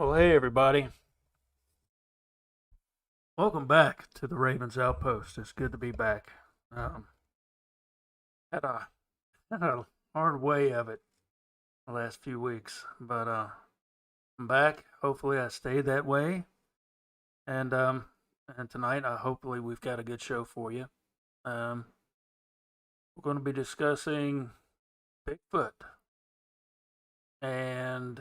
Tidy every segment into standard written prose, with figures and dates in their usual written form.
Well, hey everybody. Welcome back to the Ravens Outpost. It's good to be back. Um, had a had a hard way of it the last few weeks, but I'm back. Hopefully, I stay that way. And and tonight, hopefully, we've got a good show for you. Um, we're going to be discussing Bigfoot and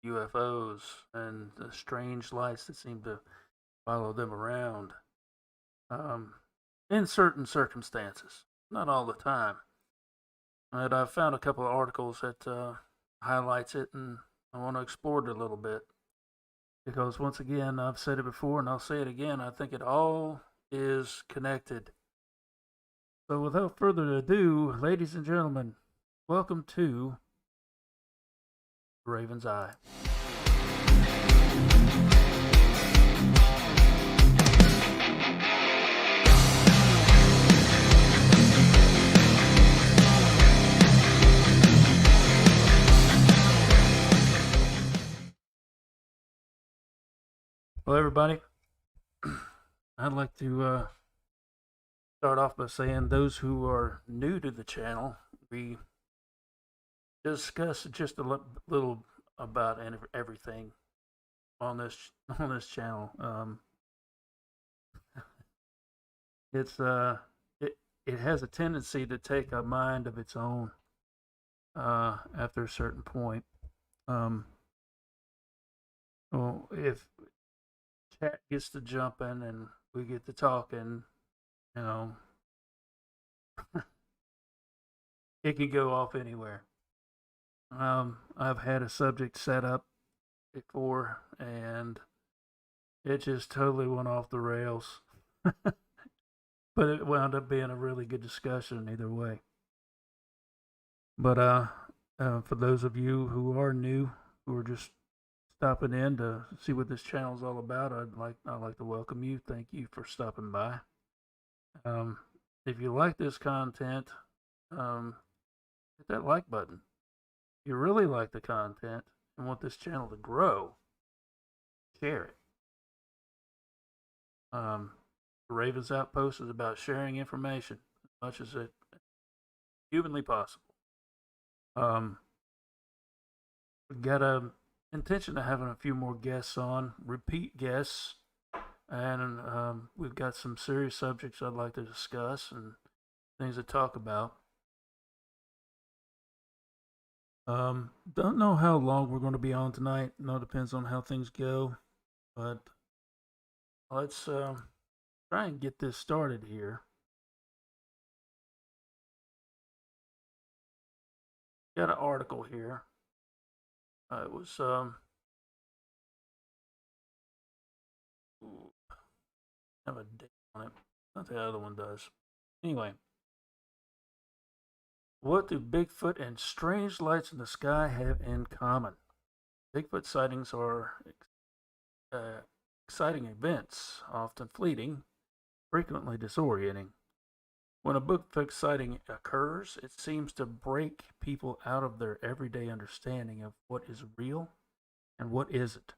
UFOs and the strange lights that seem to follow them around. Um, in certain circumstances, not all the time. And I found a couple of articles that highlights it, and I want to explore it a little bit because once again, I've said it before, and I'll say it again. I think it all is connected. So, without further ado, ladies and gentlemen, welcome to Raven's Eye. Well, everybody, I'd like to start off by saying those who are new to the channel, we discuss just a little about everything on this channel. It's it has a tendency to take a mind of its own after a certain point. Well, if chat gets to jumping and we get to talking, you know, it could go off anywhere. I've had a subject set up before and it just totally went off the rails. But it wound up being a really good discussion either way. But for those of you who are new, who are just stopping in to see what this channel is all about, I'd like to welcome you. Thank you for stopping by. If you like this content, hit that like button. If you really like the content and want this channel to grow, share it. The Ravens Outpost is about sharing information as much as it humanly possible. We've got a intention of having a few more guests on, repeat guests, and we've got some serious subjects I'd like to discuss and things to talk about. Don't know how long we're going to be on tonight. No, it depends on how things go, but let's try and get this started here. Got an article here. It was have a date on it. Not the other one does. Anyway, what do Bigfoot and strange lights in the sky have in common? Bigfoot sightings are exciting events, often fleeting, frequently disorienting. When a Bigfoot sighting occurs, it seems to break people out of their everyday understanding of what is real and what isn't.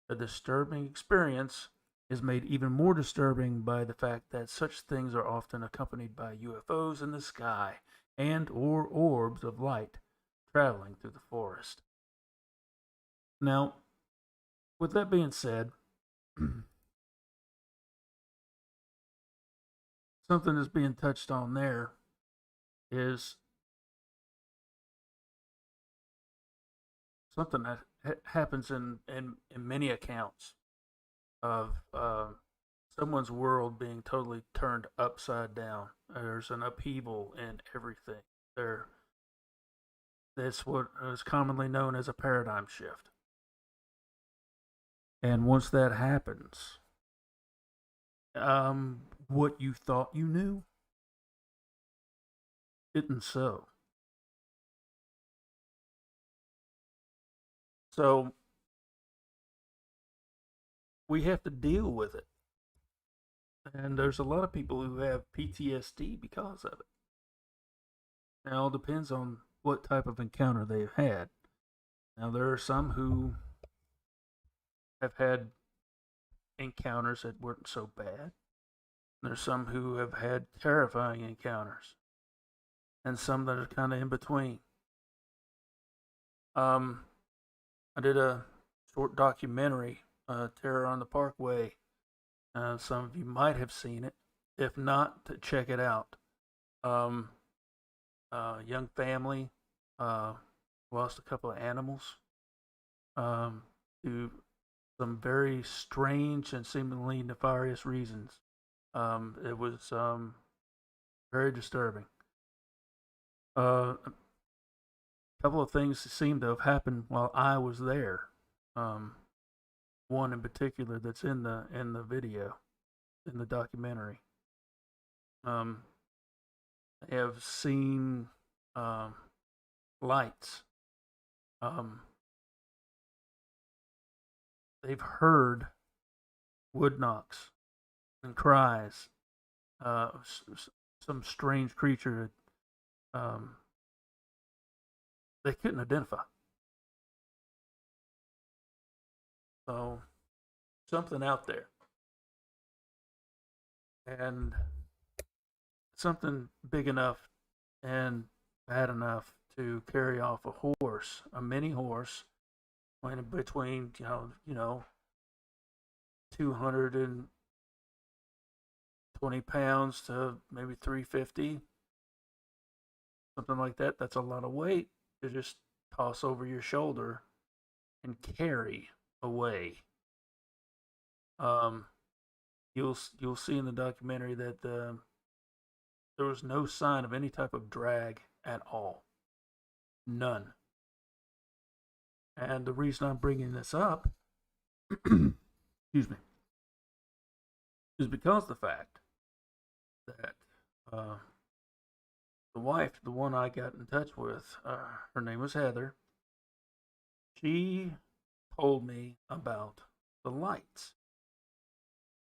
The disturbing experience is made even more disturbing by the fact that such things are often accompanied by UFOs in the sky and or orbs of light traveling through the forest. Now, with that being said, something that's being touched on there is something that happens in many accounts of someone's world being totally turned upside down. There's an upheaval in everything. That's what is commonly known as a paradigm shift. And once that happens, what you thought you knew isn't so. So we have to deal with it. And there's a lot of people who have PTSD because of it. Now, it depends on what type of encounter they've had. Now, there are some who have had encounters that weren't so bad. There's some who have had terrifying encounters, and some that are kind of in between. Um, I did a short documentary, Terror on the Parkway. Some of you might have seen it. If not, to check it out. Um, Young family uh, lost a couple of animals to some very strange and seemingly nefarious reasons. It was very disturbing. A couple of things seem to have happened while I was there. Um, One in particular that's in the video, in the documentary. Um, I have seen um, lights. Um, they've heard wood knocks and cries. Some strange creature that they couldn't identify. So something out there, and something big enough and bad enough to carry off a horse, a mini horse, weighing between 220 pounds to maybe 350, something like that. That's a lot of weight to just toss over your shoulder and carry away. Um, you'll see in the documentary that there was no sign of any type of drag at all, none. And the reason I'm bringing this up, excuse me, is because of the fact that uh, the wife, the one I got in touch with, her name was Heather. She told me about the lights,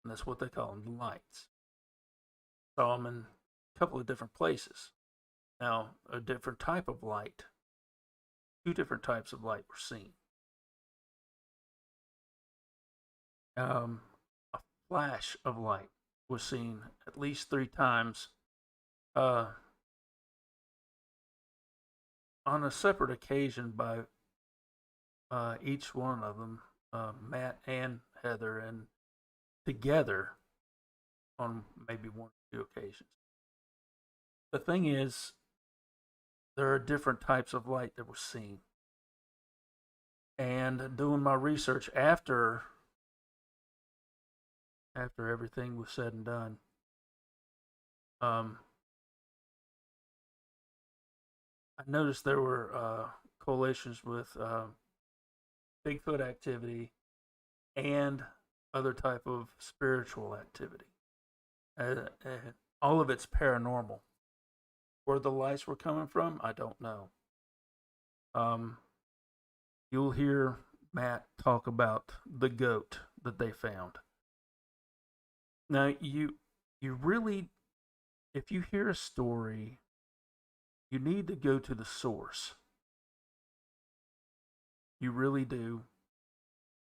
and that's what they call them, the lights. Saw them in a couple of different places. Now, a different type of light, two different types of light were seen. A flash of light was seen at least 3 times uh, on a separate occasion by each one of them, Matt and Heather, and together on maybe 1 or 2 occasions. The thing is, there are different types of light that were seen. And doing my research after everything was said and done, um, I noticed there were correlations with Bigfoot activity and other type of spiritual activity. All of it's paranormal. Where the lights were coming from, I don't know. Um, you'll hear Matt talk about the goat that they found. Now, you really, if you hear a story, you need to go to the source. You really do,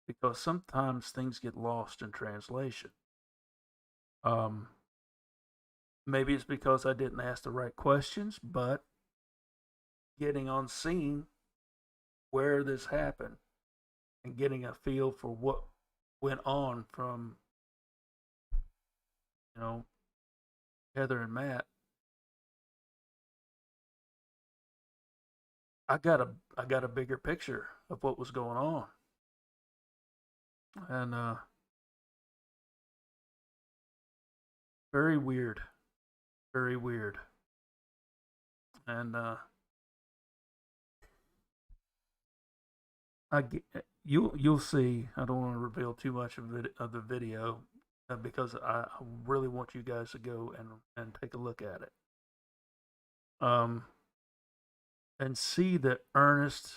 because sometimes things get lost in translation. Um, Maybe it's because I didn't ask the right questions, but getting on scene where this happened and getting a feel for what went on from, you know, Heather and Matt, I got a bigger picture of what was going on. And very weird, very weird. And you'll see. I don't want to reveal too much of the video because I really want you guys to go and take a look at it. Um, and see the earnest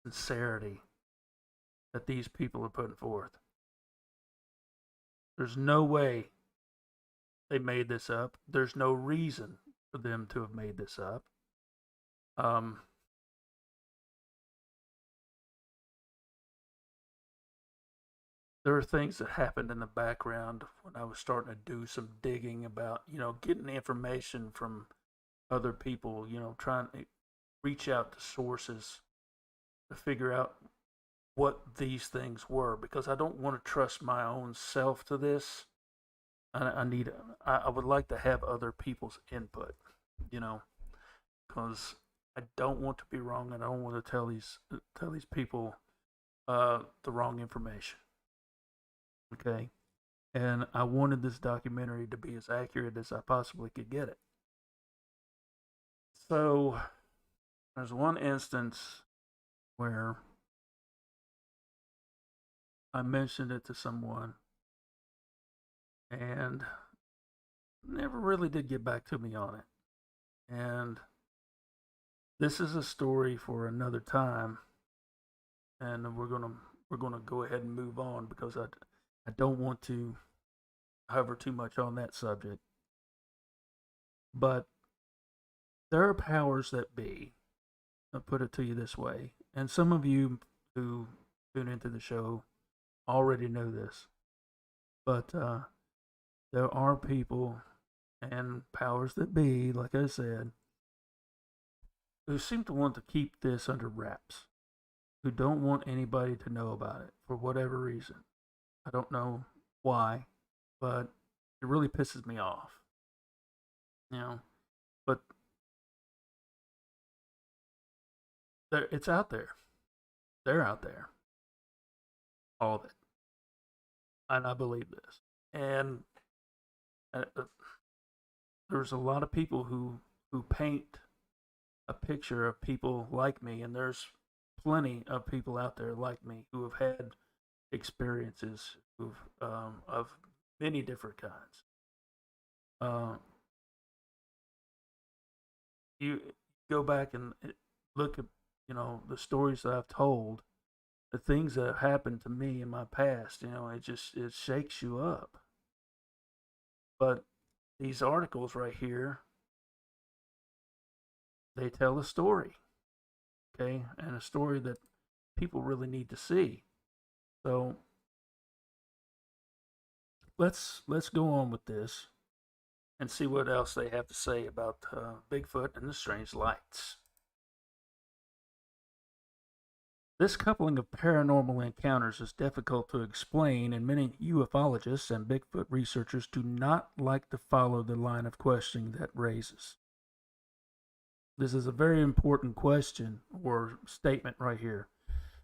sincerity that these people are putting forth. There's no way they made this up. There's no reason for them to have made this up. Um, there are things that happened in the background when I was starting to do some digging about, getting information from other people, trying to reach out to sources to figure out what these things were, because I don't want to trust my own self to this. I would like to have other people's input, you know, because I don't want to be wrong. I don't want to tell these people the wrong information. Okay, and I wanted this documentary to be as accurate as I possibly could get it. So there's one instance where I mentioned it to someone and never really did get back to me on it. And this is a story for another time, and we're gonna go ahead and move on because I don't want to hover too much on that subject. But there are powers that be. I'll put it to you this way, and some of you who tune into the show already know this, but there are people and powers that be, like I said, who seem to want to keep this under wraps, who don't want anybody to know about it for whatever reason. I don't know why, but it really pisses me off. You know, but it's out there. They're out there. All of it. And I believe this. And there's a lot of people who paint a picture of people like me, and there's plenty of people out there like me who have had experiences of many different kinds. Uh, you go back and look at the stories that I've told, the things that have happened to me in my past. It shakes you up. But these articles right here, they tell a story, okay, and a story that people really need to see. So let's go on with this and see what else they have to say about Bigfoot and the strange lights. This coupling of paranormal encounters is difficult to explain, and many ufologists and Bigfoot researchers do not like to follow the line of questioning that raises. This is a very important question or statement right here.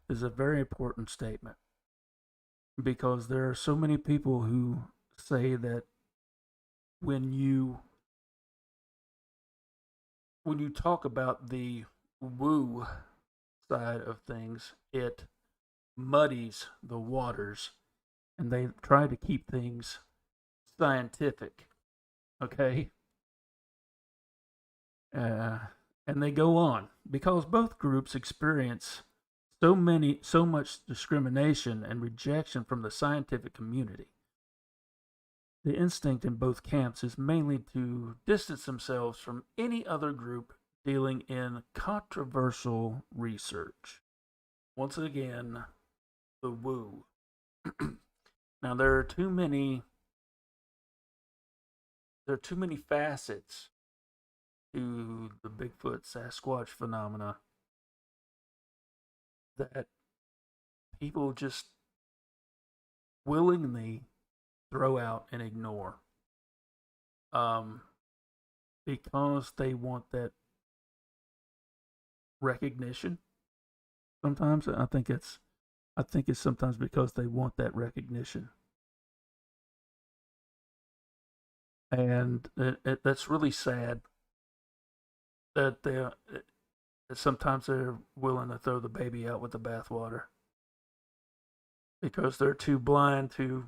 This is a very important statement because there are so many people who say that when you talk about the woo side of things, it muddies the waters, and they try to keep things scientific. Okay, and they go on because both groups experience so much discrimination and rejection from the scientific community. The instinct in both camps is mainly to distance themselves from any other group dealing in controversial research. Once again, the woo. Now there are too many facets to the Bigfoot Sasquatch phenomena that people just willingly throw out and ignore, because they want that recognition. Sometimes I think it's sometimes because they want that recognition, and that's really sad that sometimes they're willing to throw the baby out with the bathwater because they're too blind to,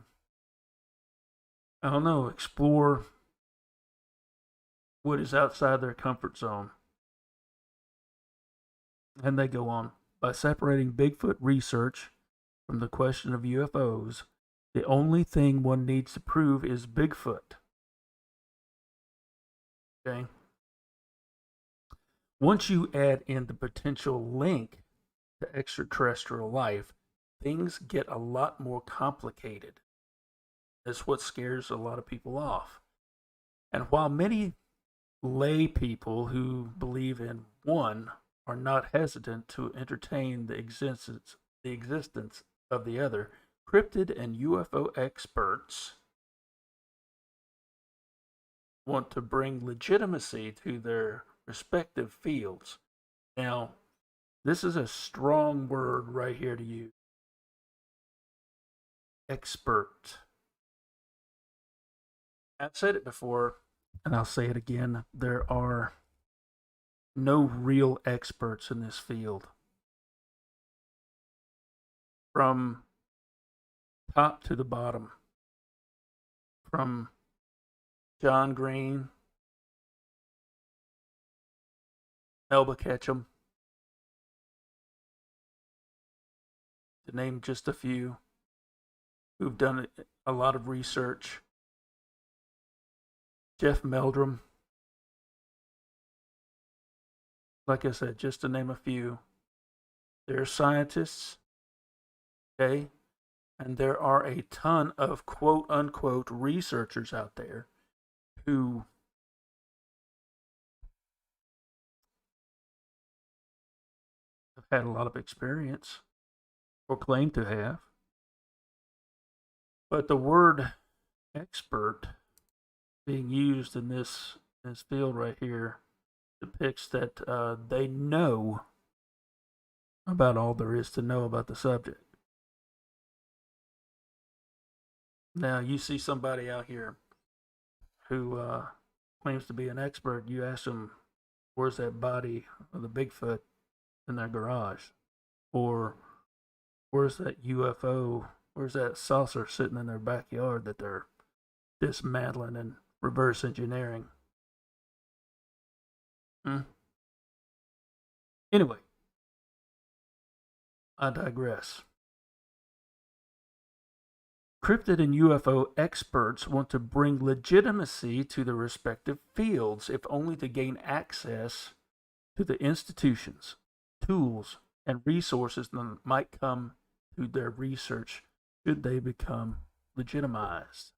I don't know, explore what is outside their comfort zone. And they go on by separating Bigfoot research from the question of UFOs. The only thing one needs to prove is Bigfoot. Okay. Once you add in the potential link to extraterrestrial life, things get a lot more complicated. That's what scares a lot of people off. And while many lay people who believe in one are not hesitant to entertain the existence of the other, cryptid and UFO experts want to bring legitimacy to their respective fields. Now, this is a strong word right here to use. Expert. I've said it before, and I'll say it again. There are no real experts in this field. From top to the bottom, from John Green, Elba Ketchum, to name just a few, who've done a lot of research. Jeff Meldrum, like I said, just to name a few. There are scientists, okay, and there are a ton of quote unquote researchers out there who have had a lot of experience or claim to have. But the word expert being used in this field right here depicts that they know about all there is to know about the subject. Now, you see somebody out here who claims to be an expert, you ask them, where's that body of the Bigfoot in their garage? Or where's that UFO? Where's that saucer sitting in their backyard that they're dismantling and reverse engineering? Anyway, I digress. Cryptid and UFO experts want to bring legitimacy to their respective fields, if only to gain access to the institutions, tools, and resources that might come to their research should they become legitimized.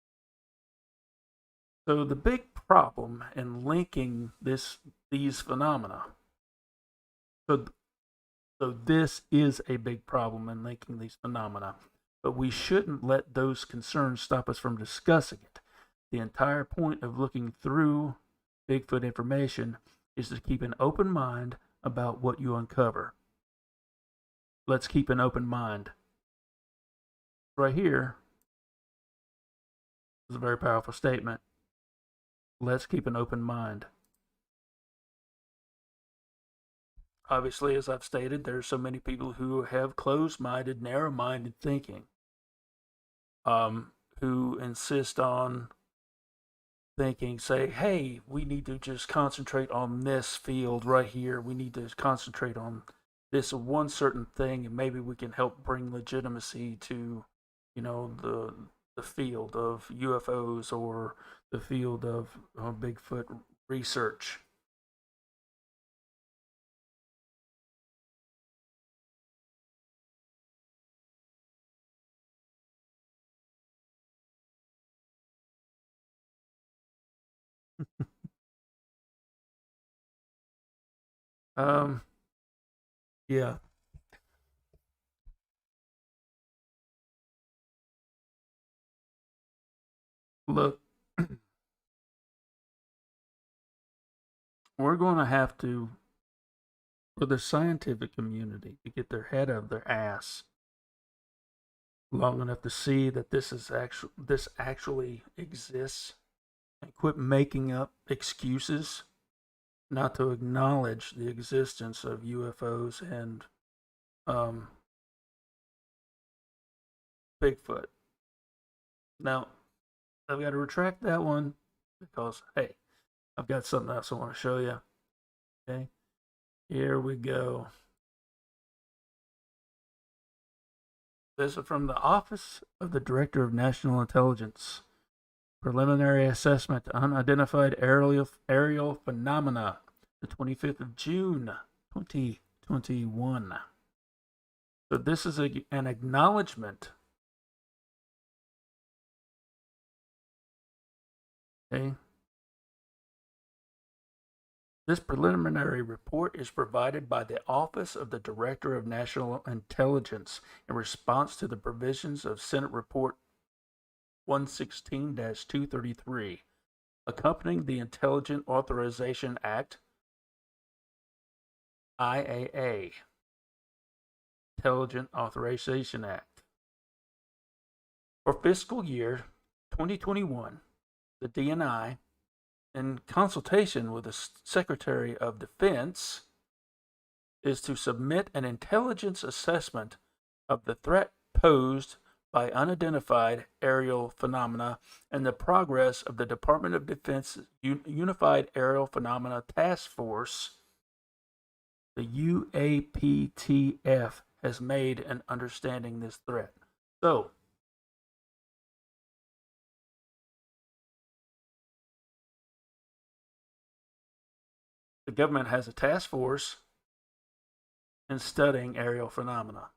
So the big problem in linking these phenomena, so this is a big problem in linking these phenomena, but we shouldn't let those concerns stop us from discussing it. The entire point of looking through Bigfoot information is to keep an open mind about what you uncover. Let's keep an open mind. Right here is a very powerful statement. Let's keep an open mind. Obviously, as I've stated, there are so many people who have closed-minded, narrow-minded thinking, who insist on thinking, say, hey, we need to just concentrate on this field right here. We need to concentrate on this one certain thing, and maybe we can help bring legitimacy to, the field of UFOs or the field of Bigfoot research. um, yeah. Look, we're going to have to, for the scientific community, to get their head out of their ass long enough to see that this actually exists, and quit making up excuses not to acknowledge the existence of UFOs and Bigfoot. Now, I've got to retract that one because, hey, I've got something else I want to show you. Okay, here we go. This is from the Office of the Director of National Intelligence. Preliminary Assessment Unidentified Aerial Phenomena, the 25th of June, 2021. So this is an acknowledgement. Okay. This preliminary report is provided by the Office of the Director of National Intelligence in response to the provisions of Senate Report 116-233, accompanying the Intelligent Authorization Act, IAA, Intelligent Authorization Act. For fiscal year 2021, the DNI, in consultation with the Secretary of Defense, is to submit an intelligence assessment of the threat posed by unidentified aerial phenomena and the progress of the Department of Defense Unified Aerial Phenomena Task Force, the UAPTF, has made in understanding this threat. So, the government has a task force in studying aerial phenomena.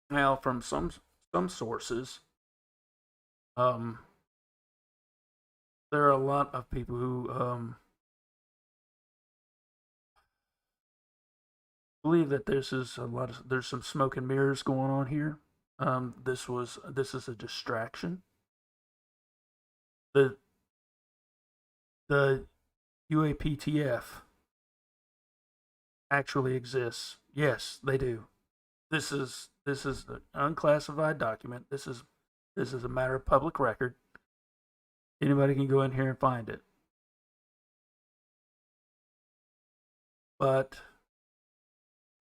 Now, from some sources, um, there are a lot of people who believe that there's some smoke and mirrors going on here. This is a distraction. The the UAPTF actually exists. Yes, they do. This is an unclassified document. This is a matter of public record. Anybody can go in here and find it. But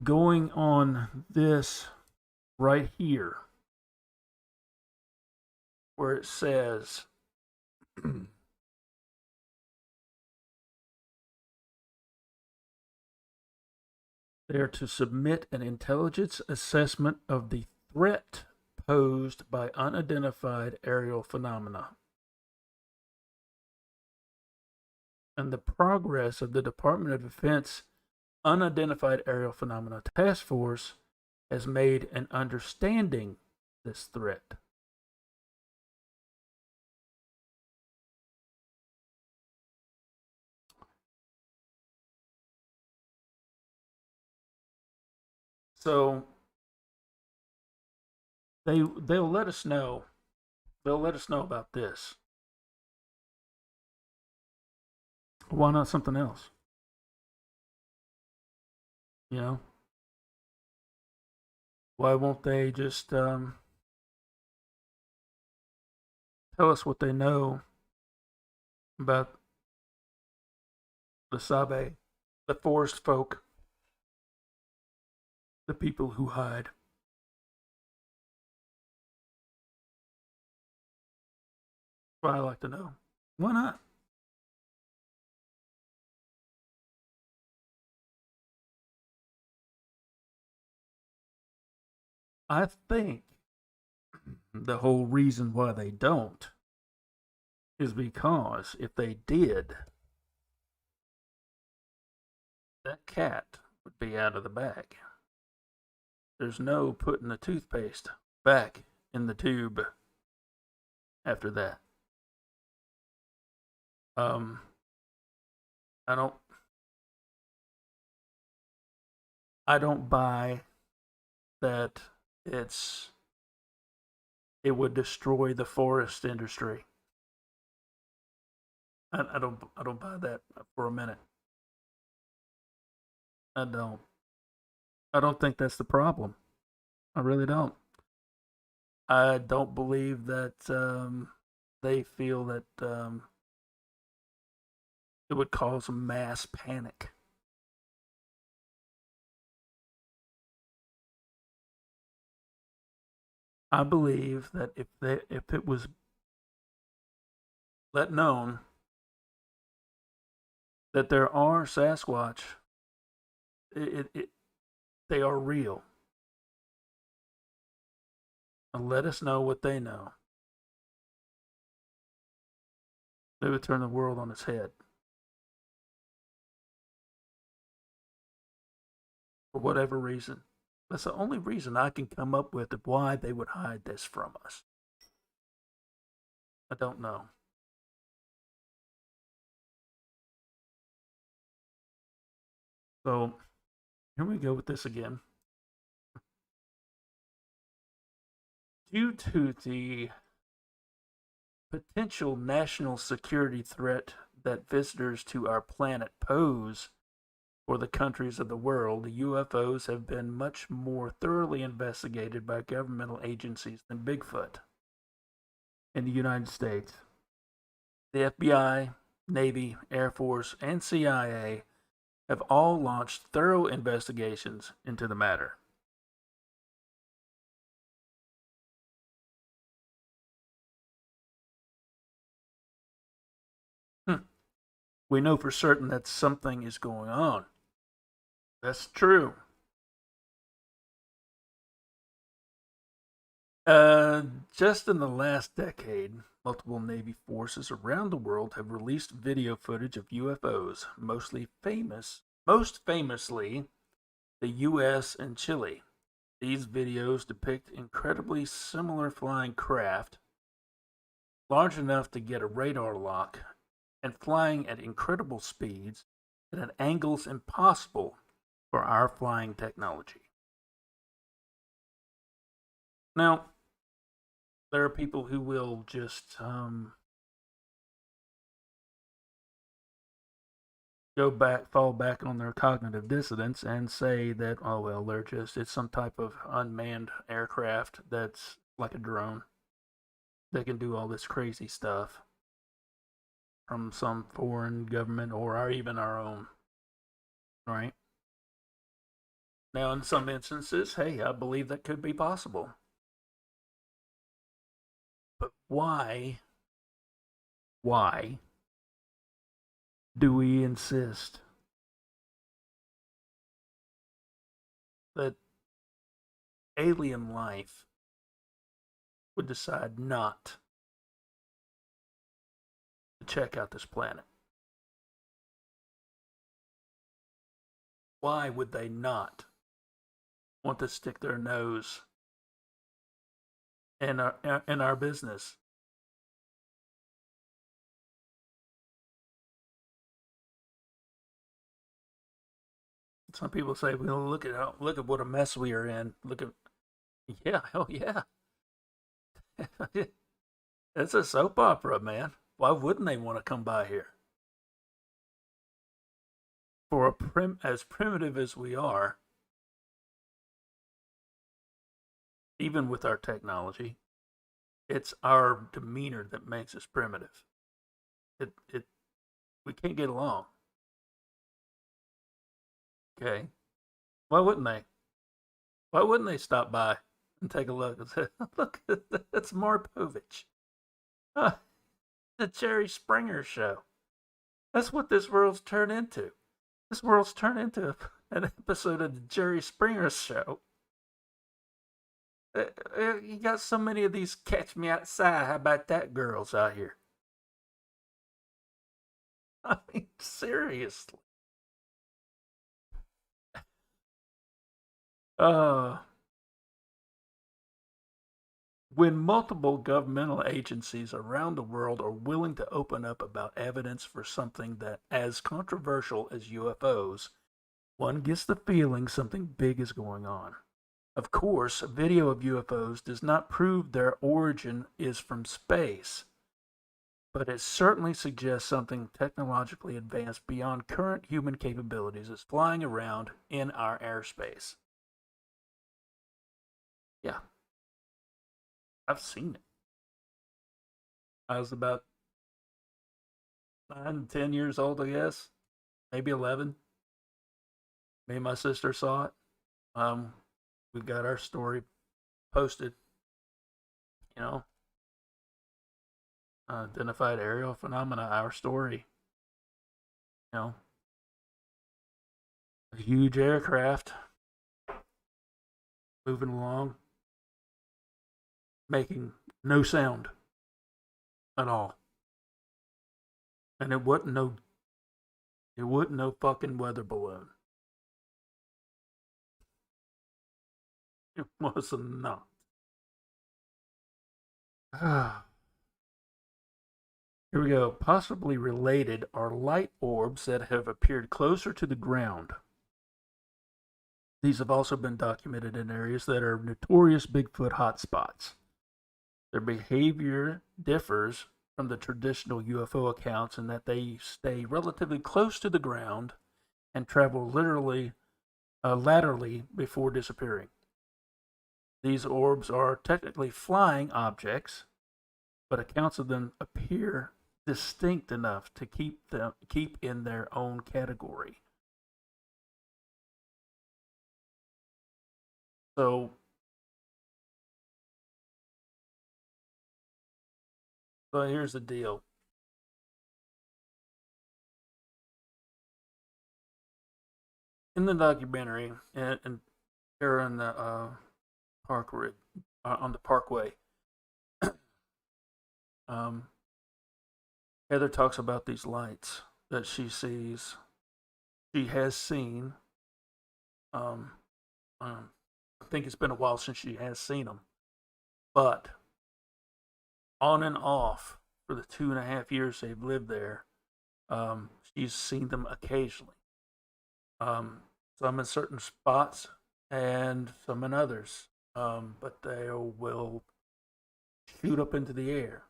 going on this right here, where it says they are to submit an intelligence assessment of the threat posed by unidentified aerial phenomena and the progress of the Department of Defense Unidentified Aerial Phenomena Task Force has made in understanding this threat. So they'll let us know. They'll let us know about this. Why not something else? You know, why won't they just tell us what they know about the Sabe, the forest folk, the people who hide? What I like to know. Why not? I think the whole reason why they don't is because if they did, that cat would be out of the bag. There's no putting the toothpaste back in the tube after that. Um, I don't, I don't buy that it's it would destroy the forest industry. I don't buy that for a minute. I don't. I don't think that's the problem. I really don't. I don't believe that they feel that it would cause a mass panic. I believe that if it was let known that there are Sasquatch, it they are real. And let us know what they know. They would turn the world on its head. for whatever reason. That's the only reason I can come up with of why they would hide this from us. I don't know. So here we go with this again. Due to the potential national security threat that visitors to our planet pose for the countries of the world, UFOs have been much more thoroughly investigated by governmental agencies than Bigfoot. In the United States, the FBI, Navy, Air Force, and CIA have all launched thorough investigations into the matter. We know for certain that something is going on. That's true. Uh, just in the last decade, multiple Navy forces around the world have released video footage of UFOs, most famously, the US and Chile. These videos depict incredibly similar flying craft, large enough to get a radar lock, and flying at incredible speeds and at angles impossible for our flying technology. Now, there are people who will just fall back on their cognitive dissonance and say that, oh, well, it's some type of unmanned aircraft that's like a drone. They can do all this crazy stuff from some foreign government or even our own, right? Now, in some instances, hey, I believe that could be possible. But why do we insist that alien life would decide not to check out this planet? Why would they not want to stick their nose in our business? Some people say, "Well, look at what a mess we are in. Look at, yeah, hell yeah, it's a soap opera, man. Why wouldn't they want to come by here? For as primitive as we are, even with our technology, it's our demeanor that makes us primitive. It we can't get along. Okay, why wouldn't they? Why wouldn't they stop by and take a look and say, "Look, that's Marpovich, uh, the Jerry Springer show." That's what this world's turned into. This world's turned into an episode of the Jerry Springer show. You got so many of these catch me outside, how about that girls out here? I mean, seriously. Uh, when multiple governmental agencies around the world are willing to open up about evidence for something that as controversial as UFOs, one gets the feeling something big is going on. Of course, a video of UFOs does not prove their origin is from space, but it certainly suggests something technologically advanced beyond current human capabilities is flying around in our airspace. Yeah, I've seen it. I was about 9, 10 years old, I guess, maybe 11. Me and my sister saw it. Um, we got our story posted, you know, identified aerial phenomena, our story, you know, a huge aircraft moving along, making no sound at all. And it wasn't no fucking weather balloon. It was not. Here we go. Possibly related are light orbs that have appeared closer to the ground. These have also been documented in areas that are notorious Bigfoot hotspots. Their behavior differs from the traditional UFO accounts in that they stay relatively close to the ground and travel laterally before disappearing. These orbs are technically flying objects, but accounts of them appear distinct enough to keep in their own category. So here's the deal. In the documentary, and they're in the Parkway, on the Parkway, Heather talks about these lights that she sees. She has seen. Um, I think it's been a while since she has seen them, but on and off for the 2.5 years they've lived there, she's seen them occasionally. Some in certain spots and some in others. But they will shoot up into the air.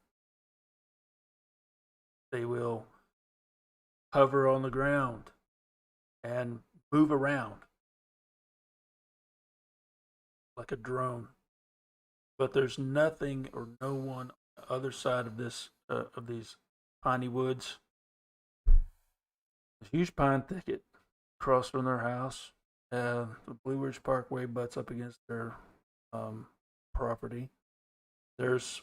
They will hover on the ground and move around like a drone. But there's nothing or no one on the other side of these piney woods. A huge pine thicket across from their house. The Blue Ridge Parkway butts up against their property. There's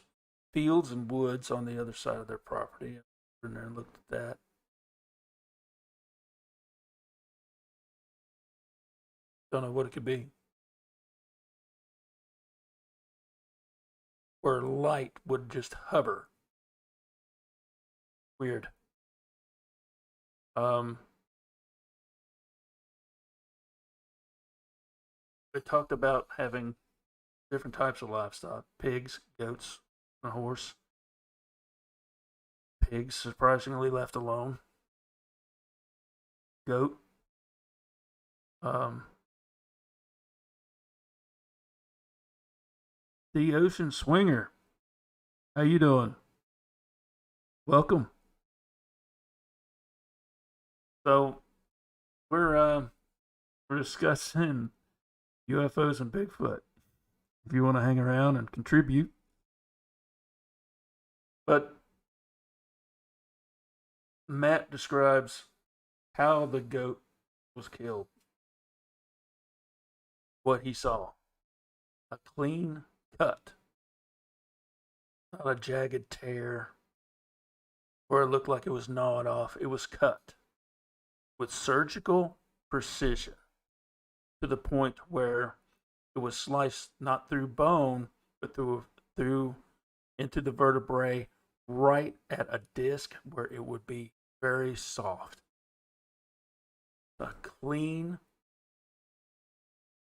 fields and woods on the other side of their property. I went in there and looked at that. Don't know what it could be. Where light would just hover. Weird. Um, they talked about having different types of livestock: pigs, goats, and a horse. Pigs surprisingly left alone. Goat. Um, the Ocean Swinger. How you doing? Welcome. So we're discussing UFOs and Bigfoot. If you want to hang around and contribute, but Matt describes how the goat was killed, what he saw: a clean cut, not a jagged tear where it looked like it was gnawed off. It was cut with surgical precision to the point where it was sliced not through bone, but through into the vertebrae, right at a disc where it would be very soft. A clean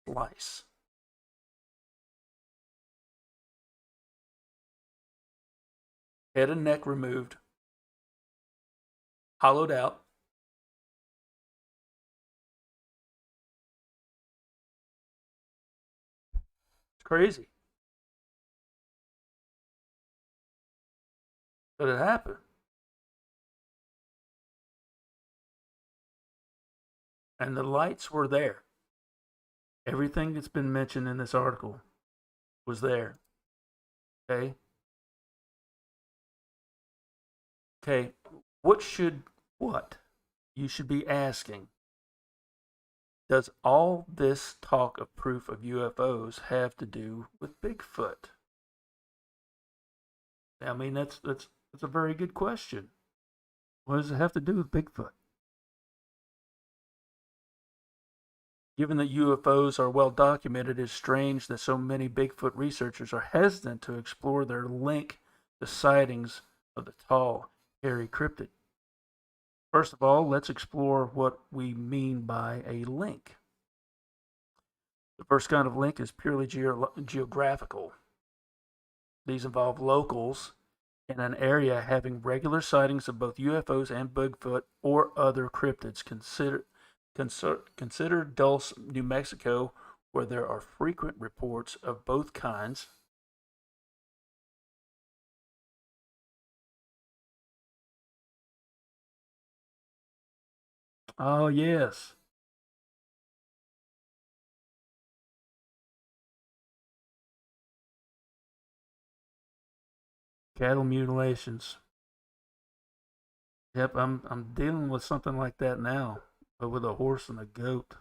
slice. Head and neck removed, hollowed out. It's crazy. But it happened. And the lights were there. Everything that's been mentioned in this article was there. Okay? Okay. What you should be asking: does all this talk of proof of UFOs have to do with Bigfoot? I mean, that's a very good question. What does it have to do with Bigfoot? Given that UFOs are well documented, it's strange that so many Bigfoot researchers are hesitant to explore their link to sightings of the tall, hairy cryptid. First of all, let's explore what we mean by a link. The first kind of link is purely geographical. These involve locals in an area having regular sightings of both UFOs and Bigfoot or other cryptids. Consider Dulce, New Mexico, where there are frequent reports of both kinds. Oh, yes. Cattle mutilations. Yep, I'm dealing with something like that now, but with a horse and a goat.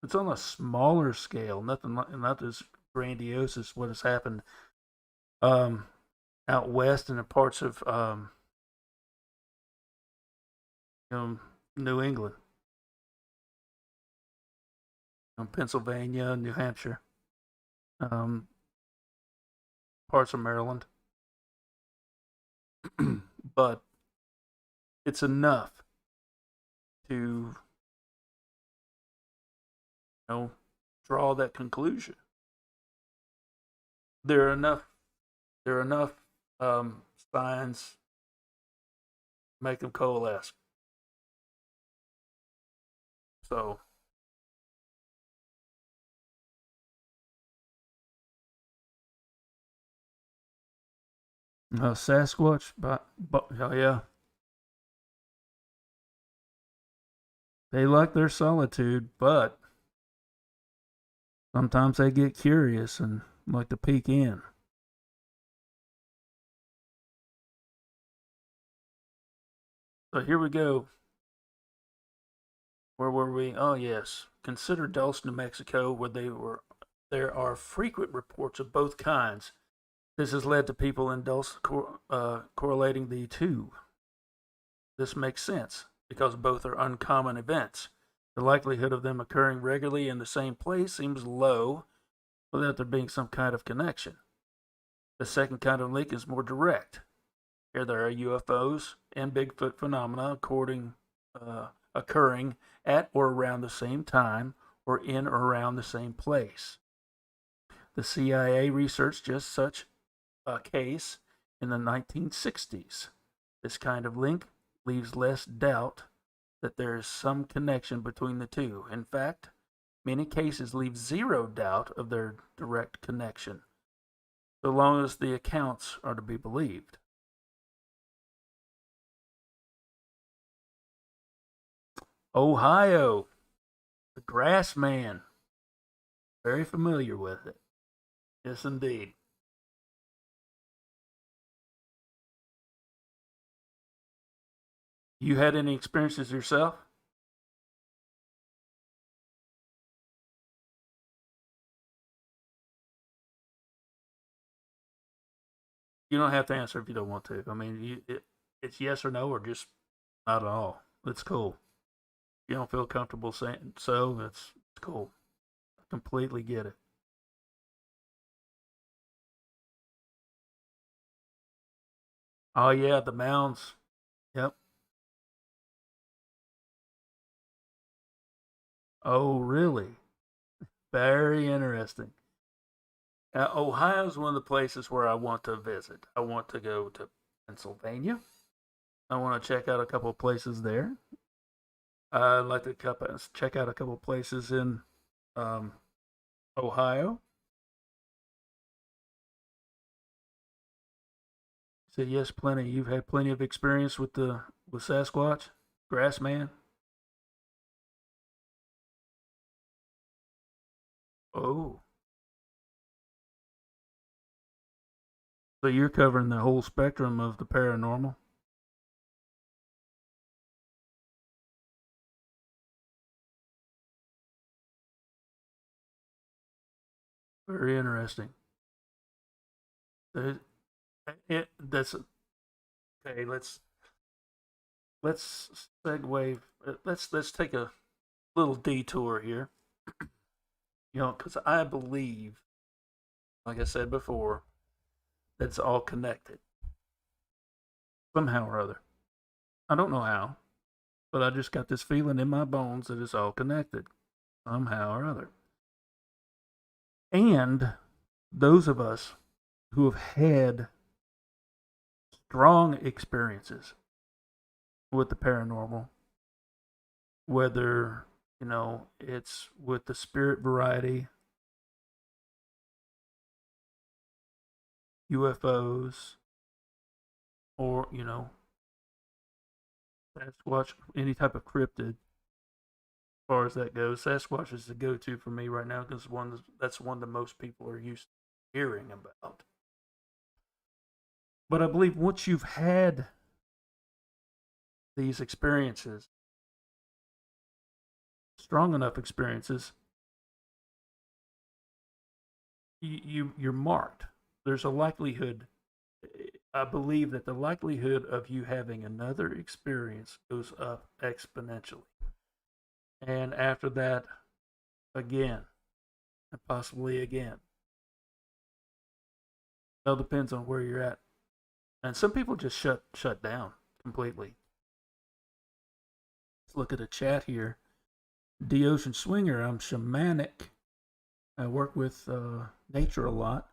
It's on a smaller scale, nothing like, not as grandiose as what has happened um, out west and in parts of you know, New England, Pennsylvania, New Hampshire, um, parts of Maryland. But it's enough to know draw that conclusion. There are enough. There are enough signs make them coalesce. So Sasquatch, but oh yeah, they like their solitude, but sometimes they get curious and like to peek in. So here we go. Where were we? Oh yes, consider Dulce, New Mexico, where they were. There are frequent reports of both kinds. This has led to people in Dulce correlating the two. This makes sense because both are uncommon events. The likelihood of them occurring regularly in the same place seems low without there being some kind of connection. The second kind of link is more direct. Here there are UFOs and Bigfoot phenomena occurring at or around the same time or in or around the same place. The CIA researched just such a case in the 1960s. This kind of link leaves less doubt that there is some connection between the two. In fact, many cases leave zero doubt of their direct connection, so long as the accounts are to be believed. Ohio, the Grass Man. Very familiar with it. Yes, indeed. You had any experiences yourself? You don't have to answer if you don't want to. I mean, it's yes or no or just not at all. It's cool. If you don't feel comfortable saying so, it's cool. I completely get it. Oh yeah, the mounds. Yep. Oh really? Very interesting. Ohio's one of the places where I want to visit. I want to go to Pennsylvania. I want to check out a couple of places there. I'd like to check out a couple of places in um, Ohio. So yes, plenty. You've had plenty of experience with the with Sasquatch, Grassman. Oh, so you're covering the whole spectrum of the paranormal. Very interesting. It, that's okay. Let's segue. Let's take a little detour here. You know, because I believe, like I said before, that's all connected somehow or other. I don't know how, but I just got this feeling in my bones that it's all connected somehow or other. And those of us who have had strong experiences with the paranormal, whether, it's with the spirit variety, UFOs, or, Sasquatch, any type of cryptid, as far as that goes. Sasquatch is the go-to for me right now because that's one that most people are used to hearing about. But I believe once you've had these experiences, strong enough experiences, you're marked. There's a likelihood. I believe that the likelihood of you having another experience goes up exponentially, and after that, again, and possibly again. It all depends on where you're at, and some people just shut down completely. Let's look at the chat here. D Ocean Swinger, I'm shamanic. I work with nature a lot.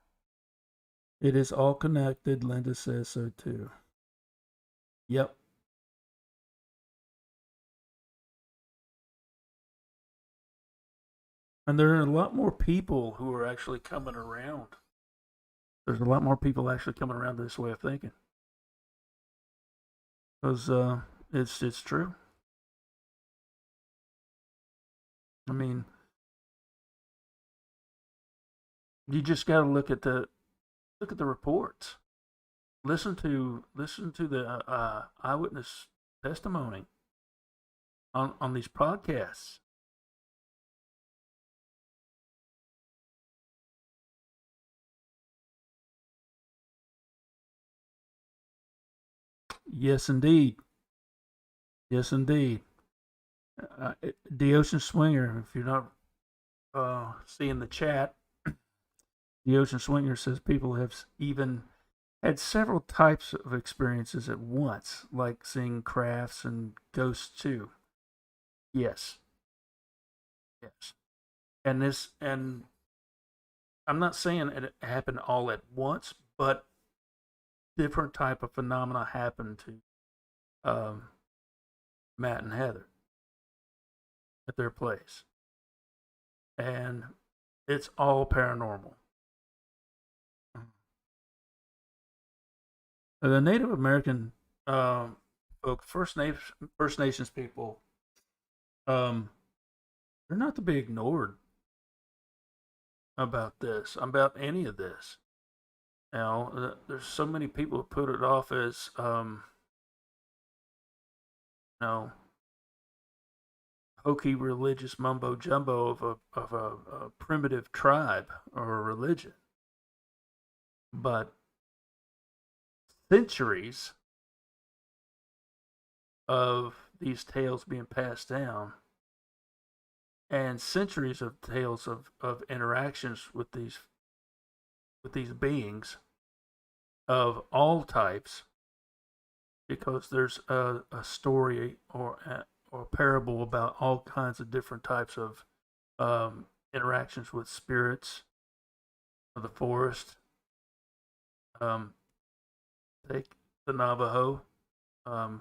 It is all connected. Linda says so too. Yep. And there are a lot more people who are actually coming around. There's a lot more people actually coming around to this way of thinking. Because it's true. I mean, you just got to look at the reports. Listen to the eyewitness testimony on these podcasts. Yes, indeed. Yes, indeed. The Ocean Swinger, if you're not seeing the chat, the Ocean Swinger says people have even had several types of experiences at once, like seeing crafts and ghosts too. Yes, yes. And I'm not saying it happened all at once, but different type of phenomena happened to Matt and Heather at their place, and it's all paranormal. The Native American folk, First Nations people, um, they're not to be ignored about this, about any of this. There's so many people who put it off as, you know, hokey religious mumbo jumbo of a primitive tribe or a religion, but centuries of these tales being passed down and centuries of tales of interactions with these beings of all types, because there's a story or parable about all kinds of different types of interactions with spirits of the forest. Um, take the Navajo and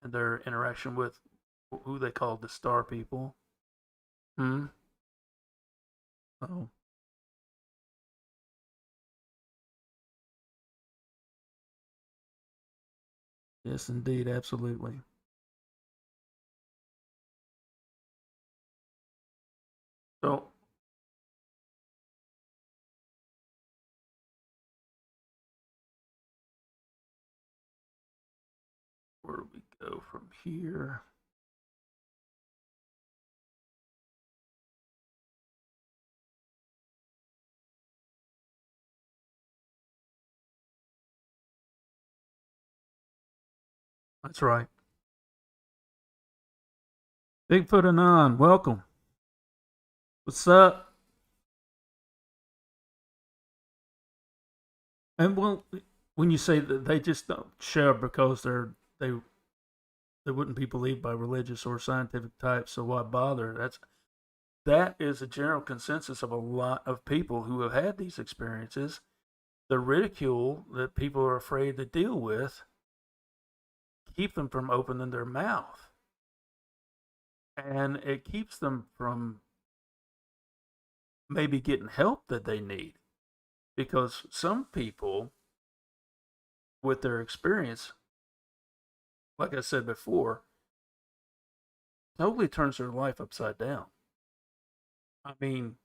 their interaction with who they called the Star People. Hmm. Oh, yes, indeed, absolutely. So, where do we go from here? That's right. Bigfoot and on, welcome. What's up? And well, when you say that they just don't share because they wouldn't be believed by religious or scientific types, so why bother? that is a general consensus of a lot of people who have had these experiences. The ridicule that people are afraid to deal with keep them from opening their mouth, and it keeps them from maybe getting help that they need, because some people with their experience, like I said before, totally turns their life upside down. I mean,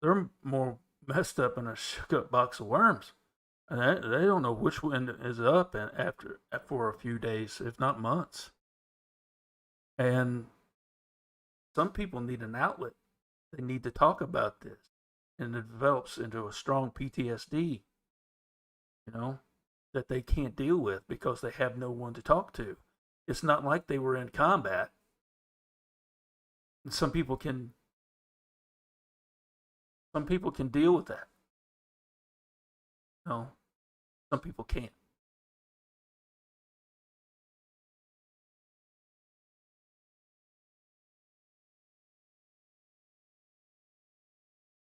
they're more messed up in a shook up box of worms. And they don't know which one is up and after for a few days, if not months. And some people need an outlet. They need to talk about this, and it develops into a strong PTSD. You know, that they can't deal with because they have no one to talk to. It's not like they were in combat. And some people can deal with that. No, some people can't.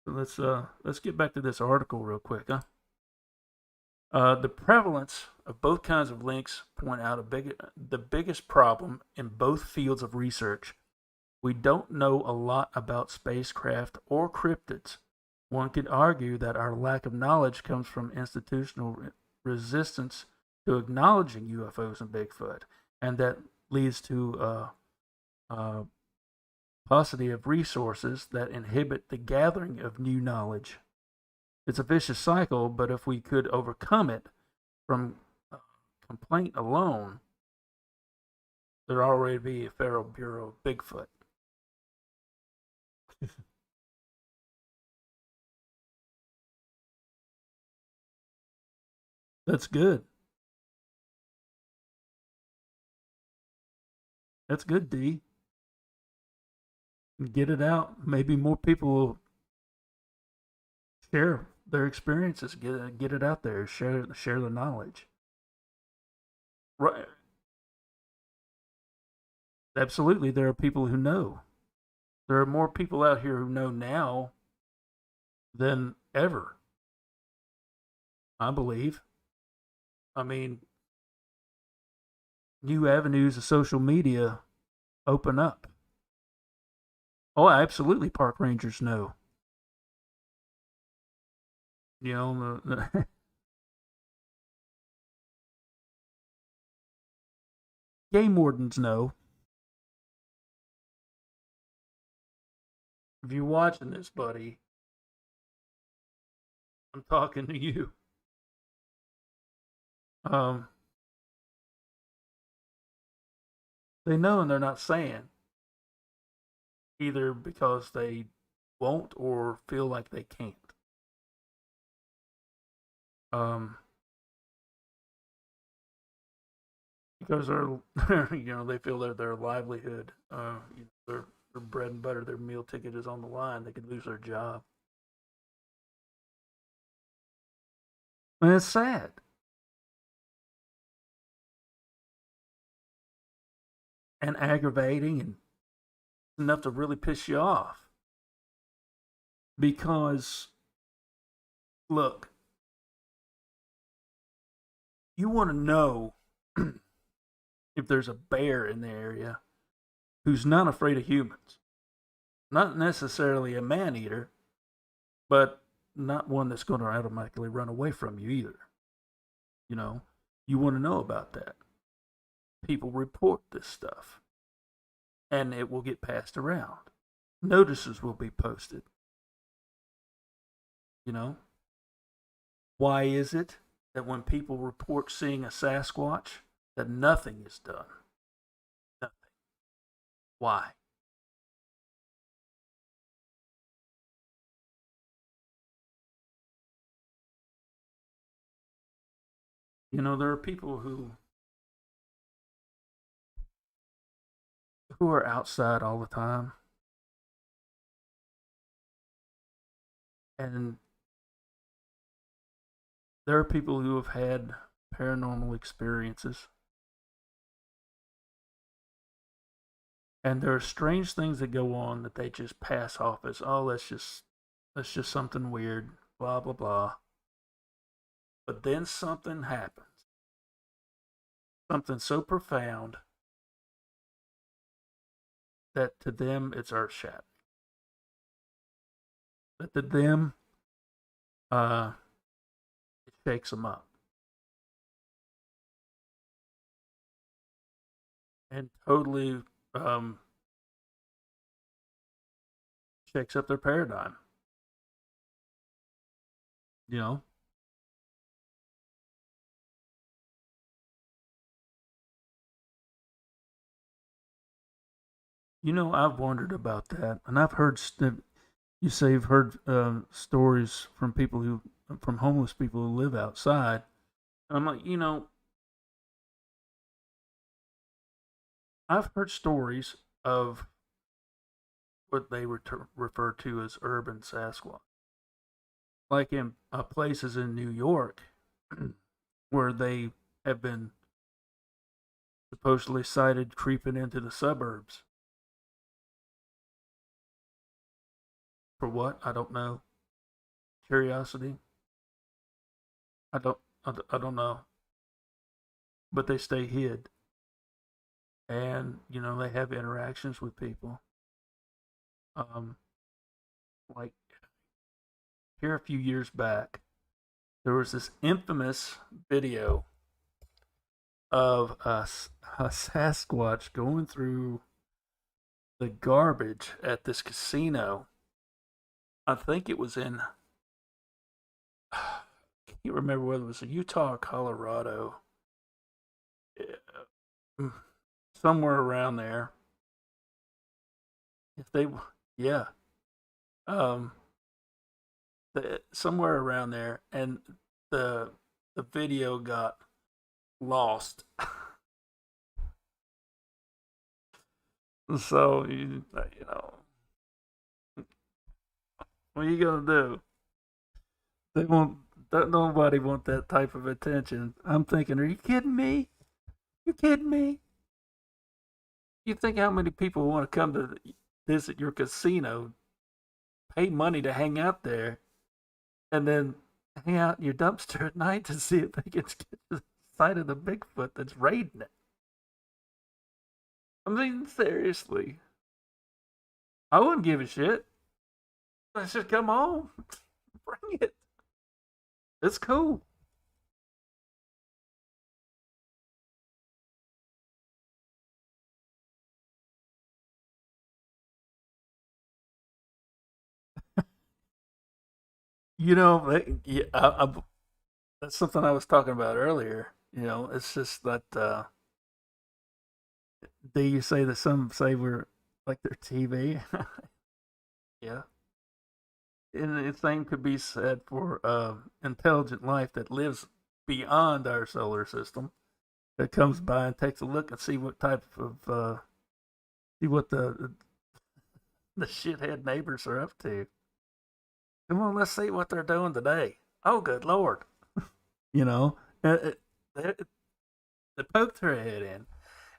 So let's get back to this article real quick, huh? The prevalence of both kinds of links point out the biggest problem in both fields of research. We don't know a lot about spacecraft or cryptids. One could argue that our lack of knowledge comes from institutional resistance to acknowledging UFOs and Bigfoot, and that leads to a paucity of resources that inhibit the gathering of new knowledge. It's a vicious cycle, but if we could overcome it from complaint alone, there'd already be a federal bureau of Bigfoot. That's good. That's good, D. Get it out. Maybe more people will share their experiences. Get it out there. Share the knowledge. Right. Absolutely, there are people who know. There are more people out here who know now than ever. I believe. I mean, new avenues of social media open up. Oh, absolutely, park rangers know. You know, game wardens know. If you're watching this, buddy, I'm talking to you. Um, they know and they're not saying, either because they won't or feel like they can't. Um, because they're they feel that their livelihood, their bread and butter, their meal ticket is on the line. They could lose their job, and it's sad. And aggravating and enough to really piss you off. Because, look, you want to know if there's a bear in the area who's not afraid of humans. Not necessarily a man eater, but not one that's going to automatically run away from you either. You know, you want to know about that. People report this stuff, and it will get passed around. Notices will be posted. You know, why is it that when people report seeing a Sasquatch, that nothing is done? Nothing. Why? There are people who are outside all the time, and there are people who have had paranormal experiences, And there are strange things that go on that they just pass off as, oh, that's just something weird, blah blah blah. But then something happens, something so profound that to them it's earth shattering. That to them, uh, it shakes them up and totally um, shakes up their paradigm. You know, I've wondered about that, and I've heard you say you've heard stories from from homeless people who live outside. And I'm like, I've heard stories of what they refer to as urban Sasquatch, like in places in New York where they have been supposedly sighted creeping into the suburbs. For what? I don't know. Curiosity? I don't know. But they stay hid, and they have interactions with people. Um, like here a few years back, there was this infamous video of a Sasquatch going through the garbage at this casino. I think it was in, I can't remember whether it was in Utah or Colorado, uh, somewhere around there. If they, yeah, um, somewhere around there, and the the video got lost. So what are you gonna do? They won't. Nobody want that type of attention. I'm thinking, are you kidding me? You kidding me? You think how many people want to come to visit your casino, pay money to hang out there, and then hang out in your dumpster at night to see if they can get the sight of the Bigfoot that's raiding it? I mean, seriously, I wouldn't give a shit. I should come home, bring it. It's cool. Yeah, that's something I was talking about earlier. It's just that do you say that some say we're like their TV? Yeah, and the same could be said for intelligent life that lives beyond our solar system, that comes by and takes a look and see what type of see what the shithead neighbors are up to. Come on, let's see what they're doing today. Oh, good lord! You know, they, they poke their head in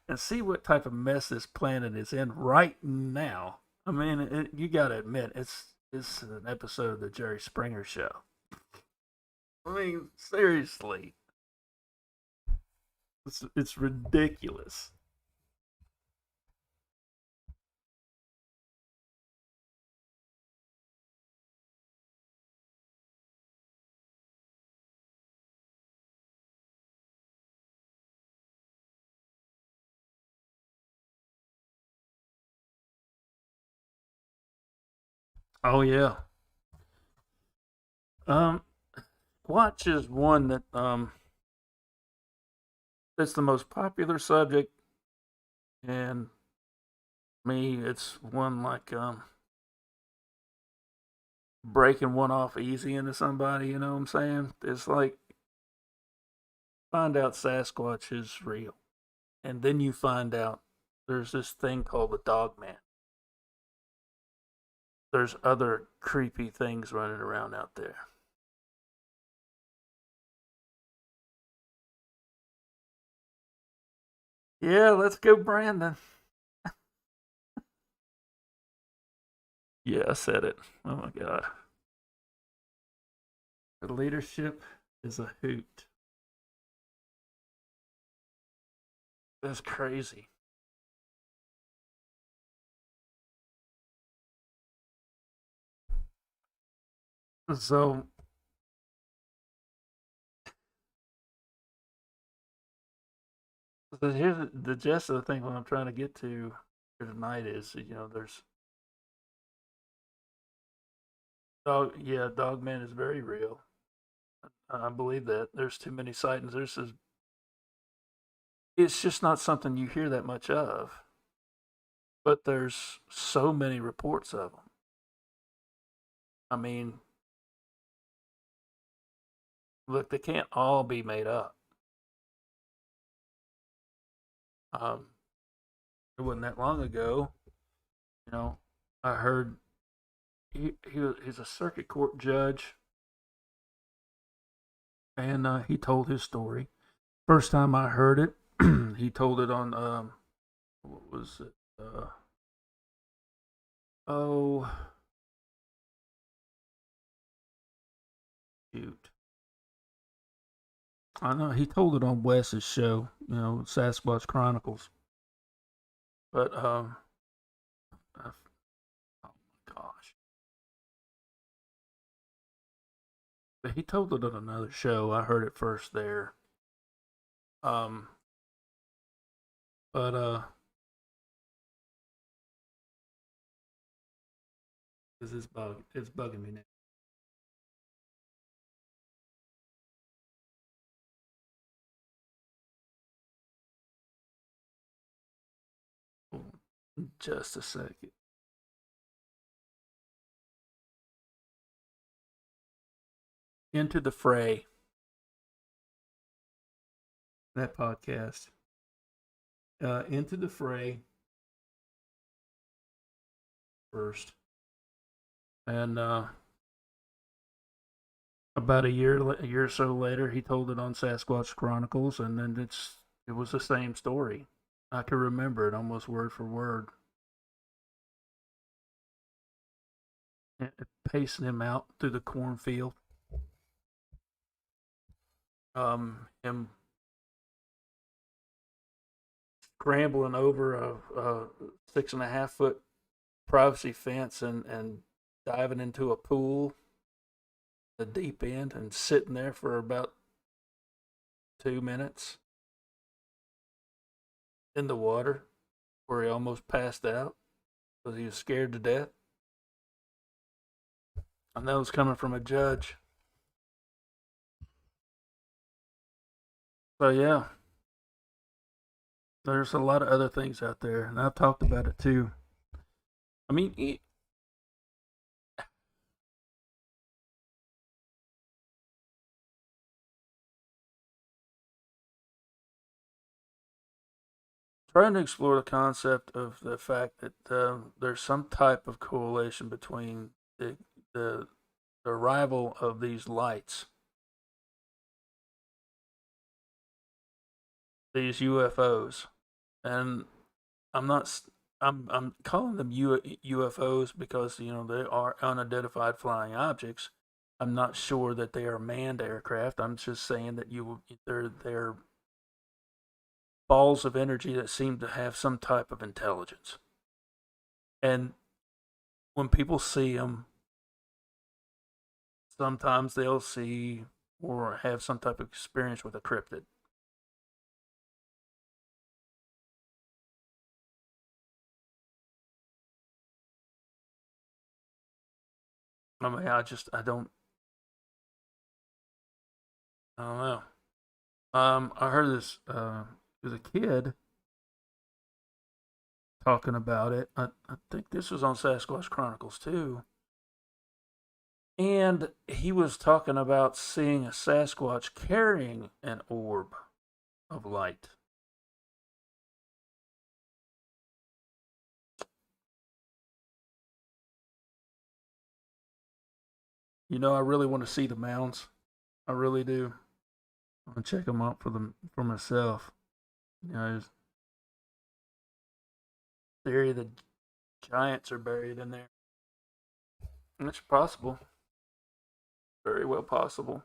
and see what type of mess this planet is in right now. I mean, you got to admit, it's an episode of the Jerry Springer Show. I mean, seriously, it's ridiculous. Oh yeah. Um, Watch is one that it's the most popular subject, and me, it's one like breaking one off easy into somebody. You know what I'm saying? It's like find out Sasquatch is real, and then you find out there's this thing called the Dog Man. There's other creepy things running around out there. Yeah, let's go, Brandon. Yeah, I said it. Oh my god. The leadership is a hoot. That's crazy. So here's the gist of the thing. What I'm trying to get to here tonight is, there's dog. Yeah, Dogman is very real. I believe that. There's too many sightings. It's just not something you hear that much of, but there's so many reports of them. I mean, look, they can't all be made up. Um, it wasn't that long ago, you know, I heard he's a circuit court judge, and he told his story. First time I heard it, he told it on what was it? Oh, shoot. I know he told it on Wes's show, Sasquatch Chronicles. But oh my gosh, but he told it on another show. I heard it first there. Um, but this is it's bugging me now. Just a second. Into the Fray, that podcast. Into the Fray first, and about a year or so later, he told it on Sasquatch Chronicles, and then it was the same story. I can remember it almost word for word. Pacing him out through the cornfield, him scrambling over a 6.5 foot privacy fence and diving into a pool, the deep end, and sitting there for about 2 minutes in the water where he almost passed out because he was scared to death. And that was coming from a judge. So yeah, there's a lot of other things out there, and I've talked about it too. I mean, trying to explore the concept of the fact that there's some type of correlation between the arrival of these lights, these UFOs, and I'm not. I'm calling them UFOs because they are unidentified flying objects. I'm not sure that they are manned aircraft. I'm just saying that they're balls of energy that seem to have some type of intelligence. And when people see them, sometimes they'll see or have some type of experience with a cryptid. I mean, I don't know. I heard this. There's a kid talking about it. I think this was on Sasquatch Chronicles too. And he was talking about seeing a Sasquatch carrying an orb of light. I really want to see the mounds. I really do. I'm gonna check them out for myself. There's theory the giants are buried in there. It's possible. Very well possible.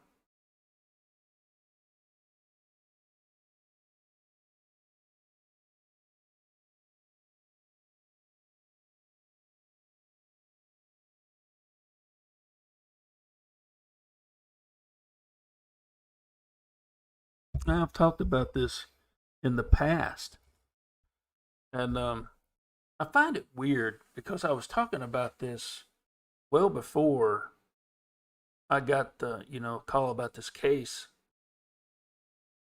Now, I've talked about this in the past, and I find it weird because I was talking about this well before I got the call about this case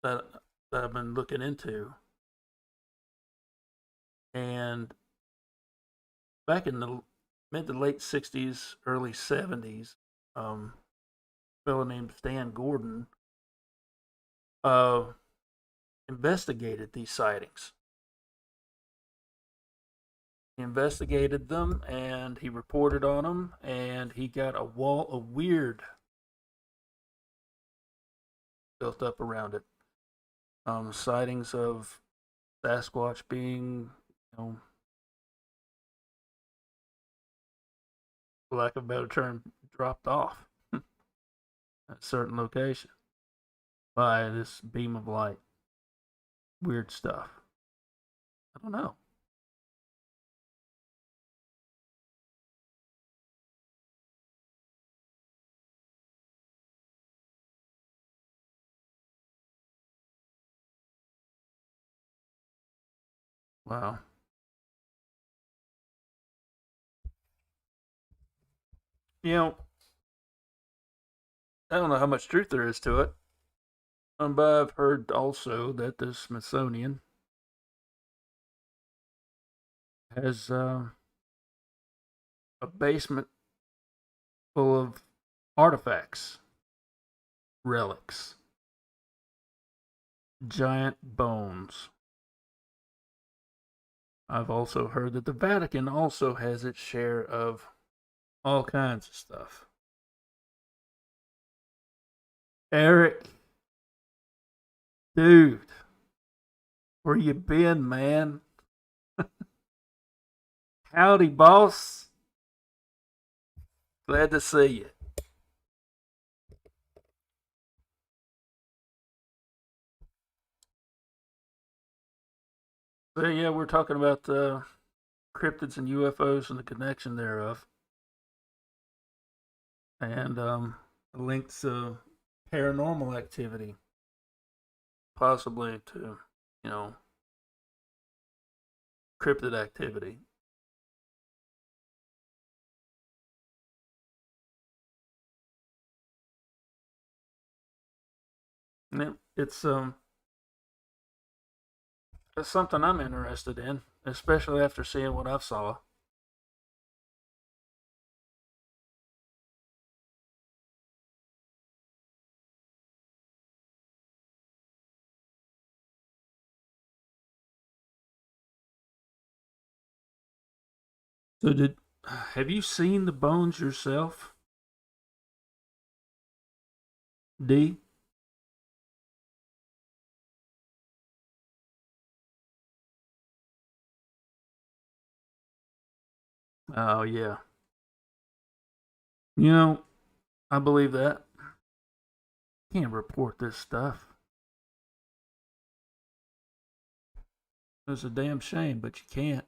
that I've been looking into, and back in the mid to late '60s, early '70s, a fellow named Stan Gordon uh, investigated these sightings. He investigated them and he reported on them, and he got a wall of weird built up around it. Sightings of Sasquatch being, for lack of a better term, dropped off at a certain location by this beam of light. Weird stuff. I don't know. Wow. You know, I don't know how much truth there is to it, but I've heard also that the Smithsonian has a basement full of artifacts, relics, giant bones. I've also heard that the Vatican also has its share of all kinds of stuff. Eric, dude, where you been, man? Howdy, boss. Glad to see you. So yeah, we're talking about cryptids and UFOs and the connection thereof, and links to paranormal activity, possibly to you know cryptid activity. And it's something I'm interested in, especially after seeing what I've saw. So did have you seen the bones yourself, D? Oh yeah. You know, I believe that. Can't report this stuff. It's a damn shame, but you can't.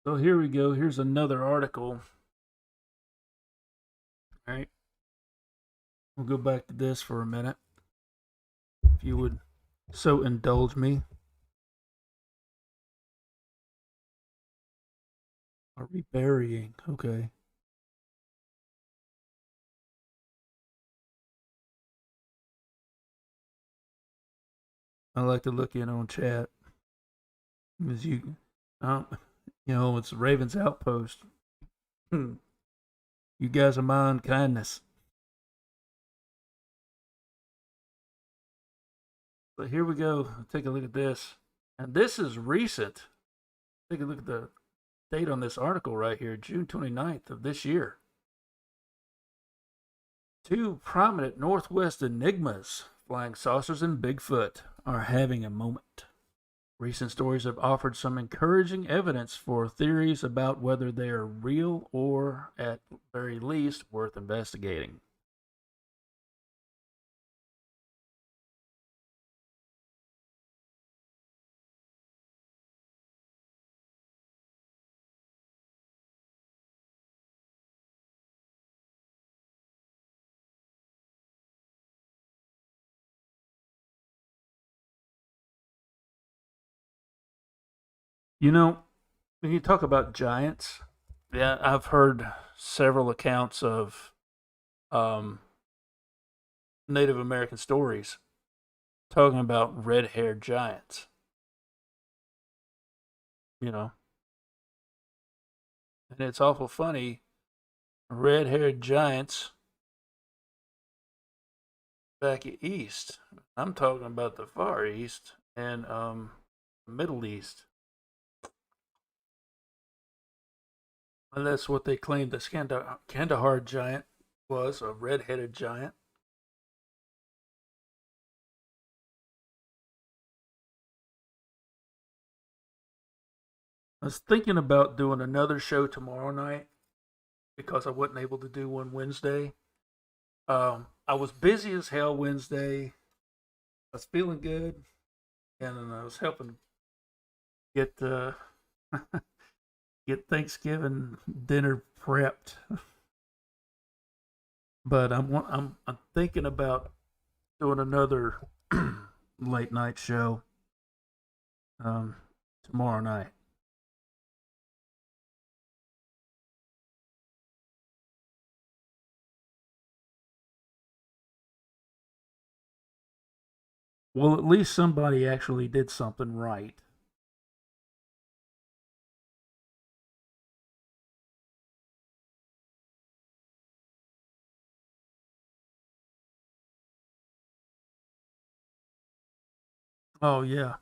So here we go. Here's another article. All right. We'll go back to this for a minute. If you would so indulge me. Are we burying? Okay. I like to look in on chat. As um, it's Raven's Outpost. You guys are my kindness. So here we go. Take a look at this. And this is recent. Take a look at the date on this article right here, June 29th of this year. Two prominent Northwest enigmas, flying saucers and Bigfoot, are having a moment. Recent stories have offered some encouraging evidence for theories about whether they are real or, at very least, worth investigating. You know, when you talk about giants, yeah, I've heard several accounts of um, Native American stories talking about red-haired giants. You know, and it's awful funny. Red-haired giants back east. I'm talking about the Far East and Middle East. And that's what they claimed the Kandahar giant was, a red-headed giant. I was thinking about doing another show tomorrow night because I wasn't able to do one Wednesday. I was busy as hell Wednesday. I was feeling good, and I was helping get get Thanksgiving dinner prepped. But I'm thinking about doing another late night show um, tomorrow night. Well, at least somebody actually did something right. Oh yeah.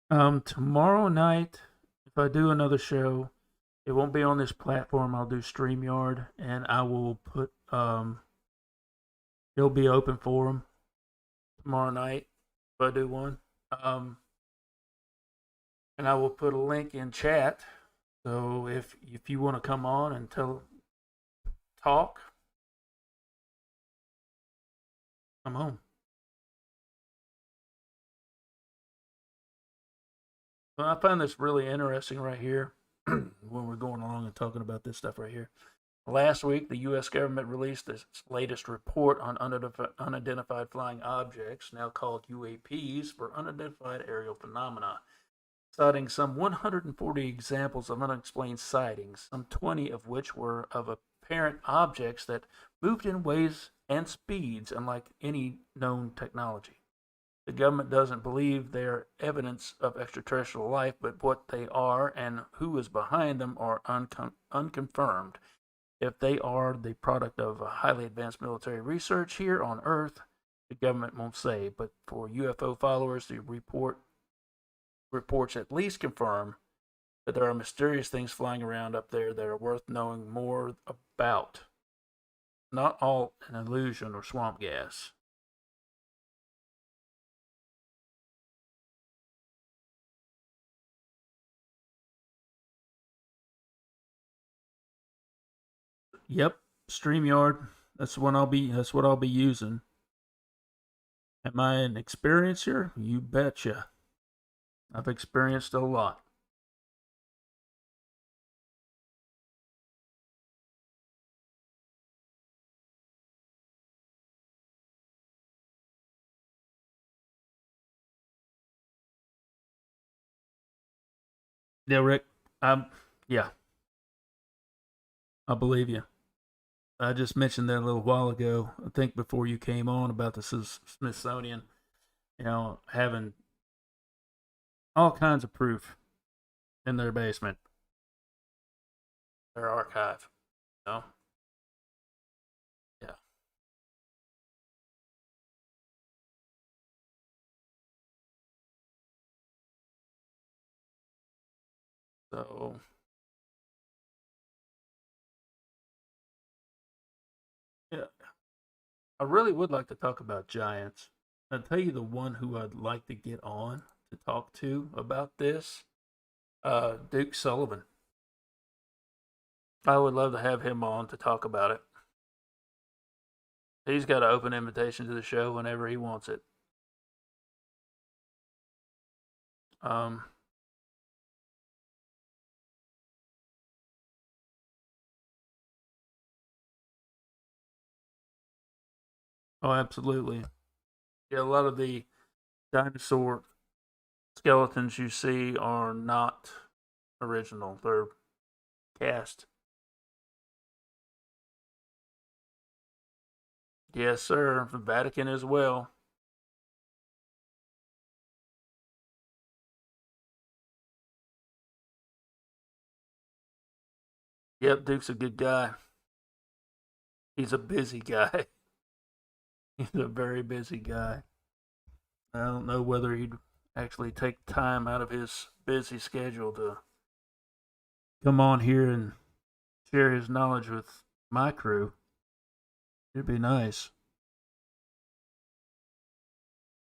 Tomorrow night, if I do another show, it won't be on this platform. I'll do StreamYard, and I will put it'll be open for them tomorrow night if I do one. Um, and I will put a link in chat. So if you want to come on and talk, come home. Well, I find this really interesting right here when we're going along and talking about this stuff right here. Last week, the U.S. government released its latest report on unidentified flying objects, now called UAPs, for unidentified aerial phenomena, citing some 140 examples of unexplained sightings, some 20 of which were of apparent objects that moved in ways and speeds unlike any known technology. The government doesn't believe they are evidence of extraterrestrial life, but what they are and who is behind them are unconfirmed. If they are the product of a highly advanced military research here on Earth, the government won't say. But for UFO followers, the reports at least confirm that there are mysterious things flying around up there that are worth knowing more about. Not all an illusion or swamp gas. Yep, StreamYard. That's what I'll be using. Am I an experiencer? You betcha. I've experienced a lot. Yeah, Rick. Um, yeah, I believe you. I just mentioned that a little while ago. I think before you came on about the Smithsonian, having all kinds of proof in their basement, their archive. You know, yeah. So, yeah, I really would like to talk about giants. I'll tell you the one who I'd like to get on to talk to about this, Duke Sullivan. I would love to have him on to talk about it. He's got an open invitation to the show whenever he wants it. Um, oh, absolutely. Yeah, a lot of the dinosaur skeletons you see are not original. They're cast. Yes, sir. The Vatican as well. Yep, Duke's a good guy. He's a busy guy. He's a very busy guy. I don't know whether he'd actually take time out of his busy schedule to come on here and share his knowledge with my crew. It'd be nice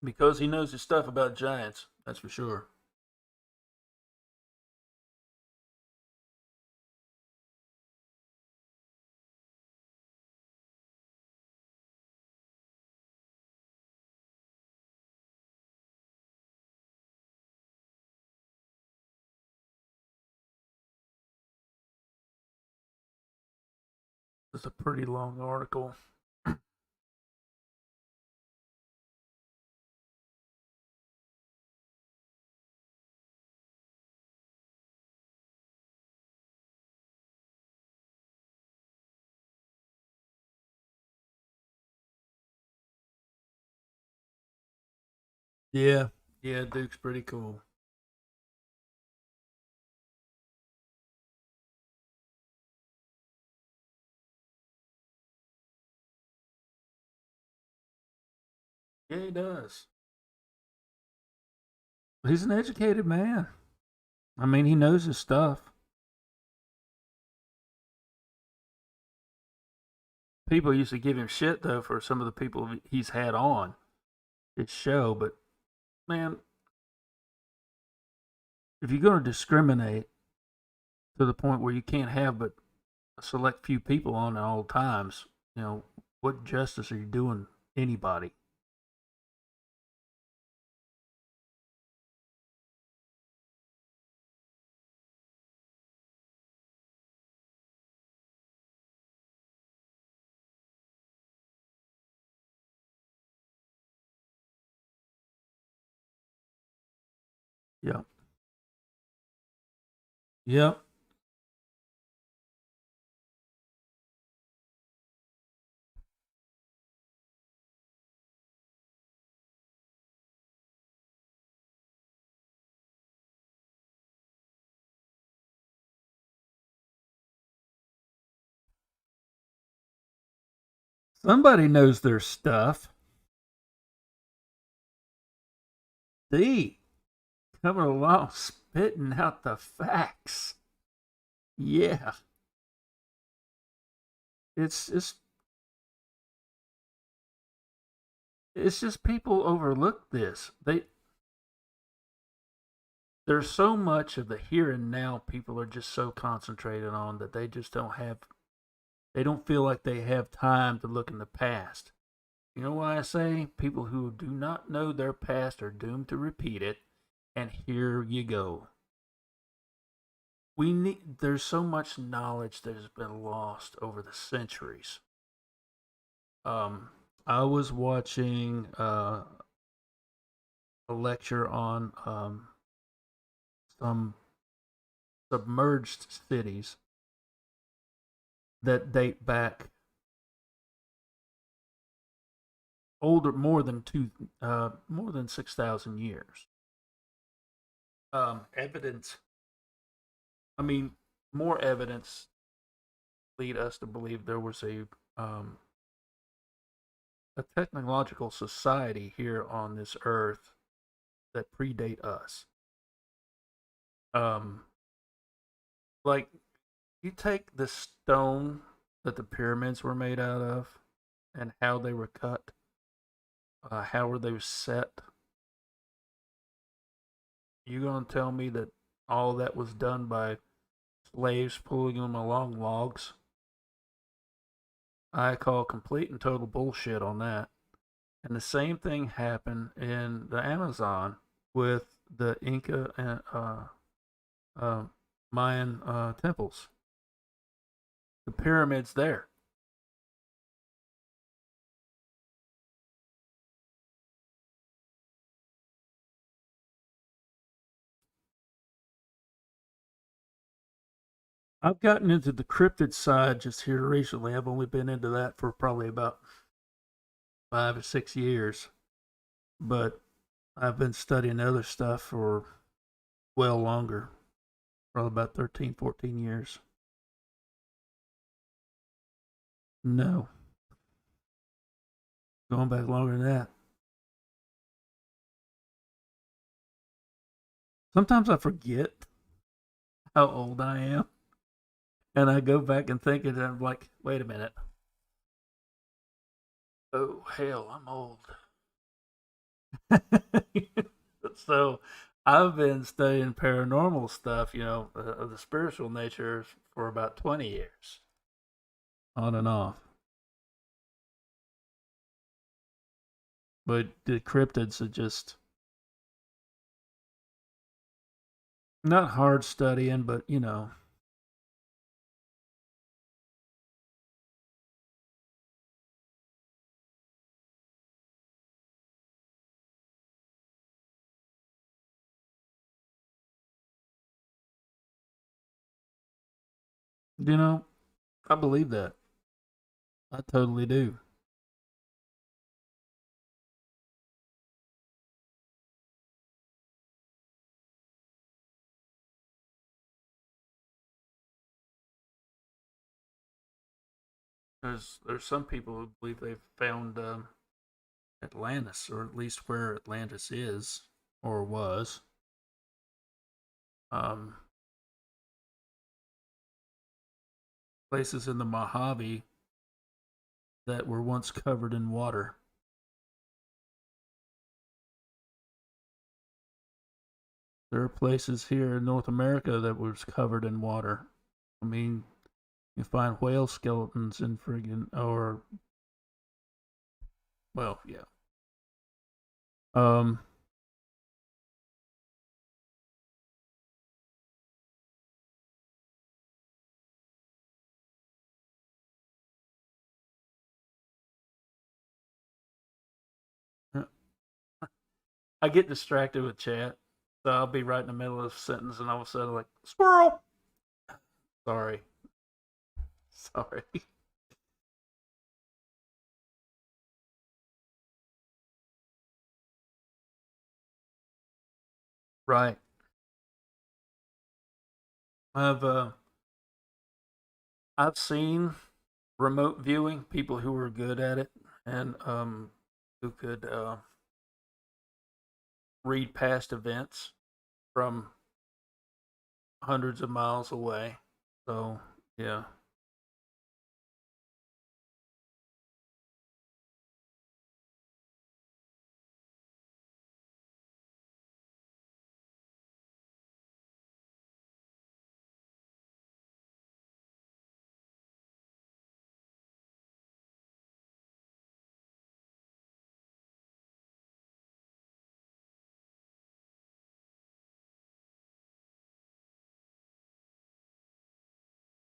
because he knows his stuff about giants. That's for sure. It's a pretty long article. Yeah, yeah, Duke's pretty cool. Yeah, he does. He's an educated man. I mean, he knows his stuff. People used to give him shit though for some of the people he's had on his show, but man, if you're going to discriminate to the point where you can't have but a select few people on at all times, what justice are you doing anybody? Yep. Yep. Somebody knows their stuff. D coming along, spitting out the facts. Yeah, it's just it's just people overlook this. There's so much of the here and now people are just so concentrated on that they don't feel like they have time to look in the past. You know why I say people who do not know their past are doomed to repeat it? And here you go. There's so much knowledge that has been lost over the centuries. Um, I was watching a lecture on some submerged cities that date back older, more than 6,000 years. Evidence. I mean, more evidence lead us to believe there was a technological society here on this earth that predate us. Um, Like, you take the stone that the pyramids were made out of and how they were cut, how were they set. You gonna tell me that all that was done by slaves pulling them along logs? I call complete and total bullshit on that. And the same thing happened in the Amazon with the Inca and uh, Mayan temples. The pyramids there. I've gotten into the cryptid side just here recently. I've only been into that for probably about 5 or 6 years, but I've been studying other stuff for well longer, probably about 13, 14 years. No, going back longer than that. Sometimes I forget how old I am, and I go back and think, and I'm like, wait a minute. Oh, hell, I'm old. So I've been studying paranormal stuff, of the spiritual nature for about 20 years, on and off. But the cryptids are just not hard studying, but you know, I believe that. I totally do. There's some people who believe they've found Atlantis, or at least where Atlantis is or was. Um, Places in the Mojave that were once covered in water. There are places here in North America that was covered in water. I mean, you find whale skeletons in friggin' or well, yeah. Um, I get distracted with chat, so I'll be right in the middle of a sentence, and all of a sudden, like squirrel. Sorry, sorry. Right. I've uh, I've seen remote viewing people who were good at it and who could read past events from hundreds of miles away. So yeah.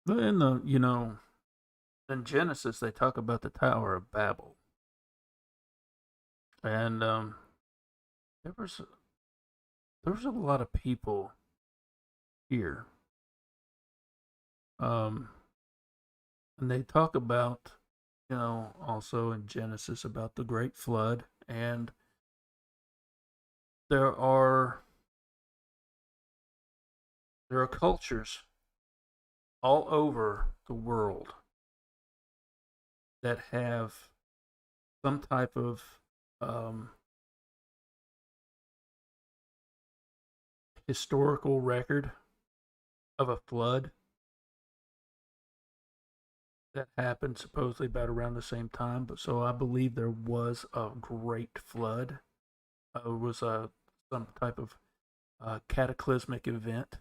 But in the in Genesis they talk about the Tower of Babel, and there was there was a lot of people here, um, and they talk about also in Genesis about the Great Flood, and there are there are cultures all over the world that have some type of um, historical record of a flood, that happened supposedly about around the same time. But so I believe there was a great flood. It was some type of cataclysmic event.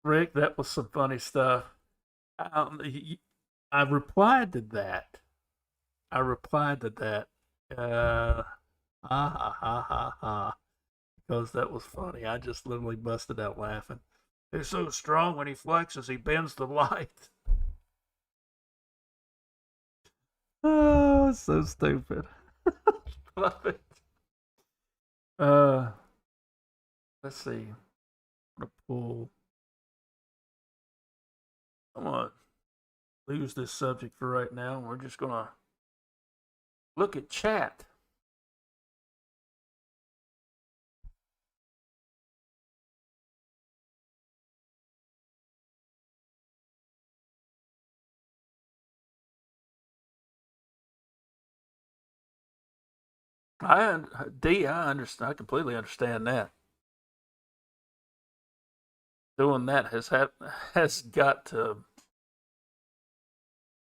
Rick, that was some funny stuff. Um, I replied to that. I replied to that. Uh, ha ha ha ha ha. Because that was funny. I just literally busted out laughing. He's so strong when he flexes, he bends the light. Oh, so stupid. Love it. Uh, let's see. I'm gonna pull. I'm gonna lose this subject for right now. We're just gonna look at chat. I understand. I completely understand that. Doing that has got to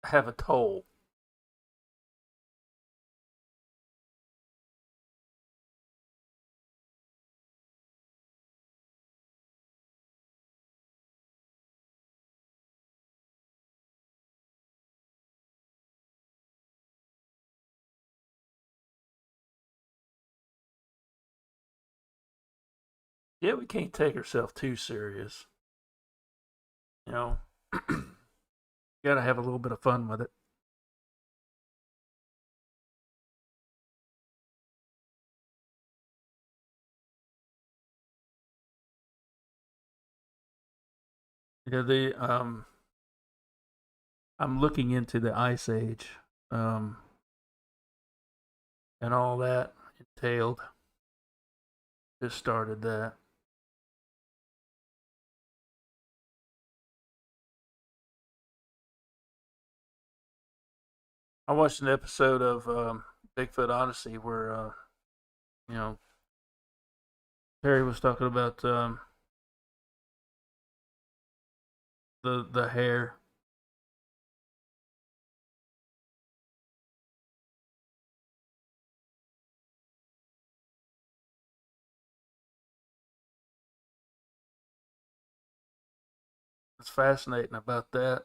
have a toll. Yeah, we can't take ourselves too serious. You know, got to have a little bit of fun with it. Yeah, the I'm looking into the Ice Age, um, and all that entailed. Just started that. I watched an episode of Bigfoot Odyssey where you know Terry was talking about the hair. It's fascinating about that.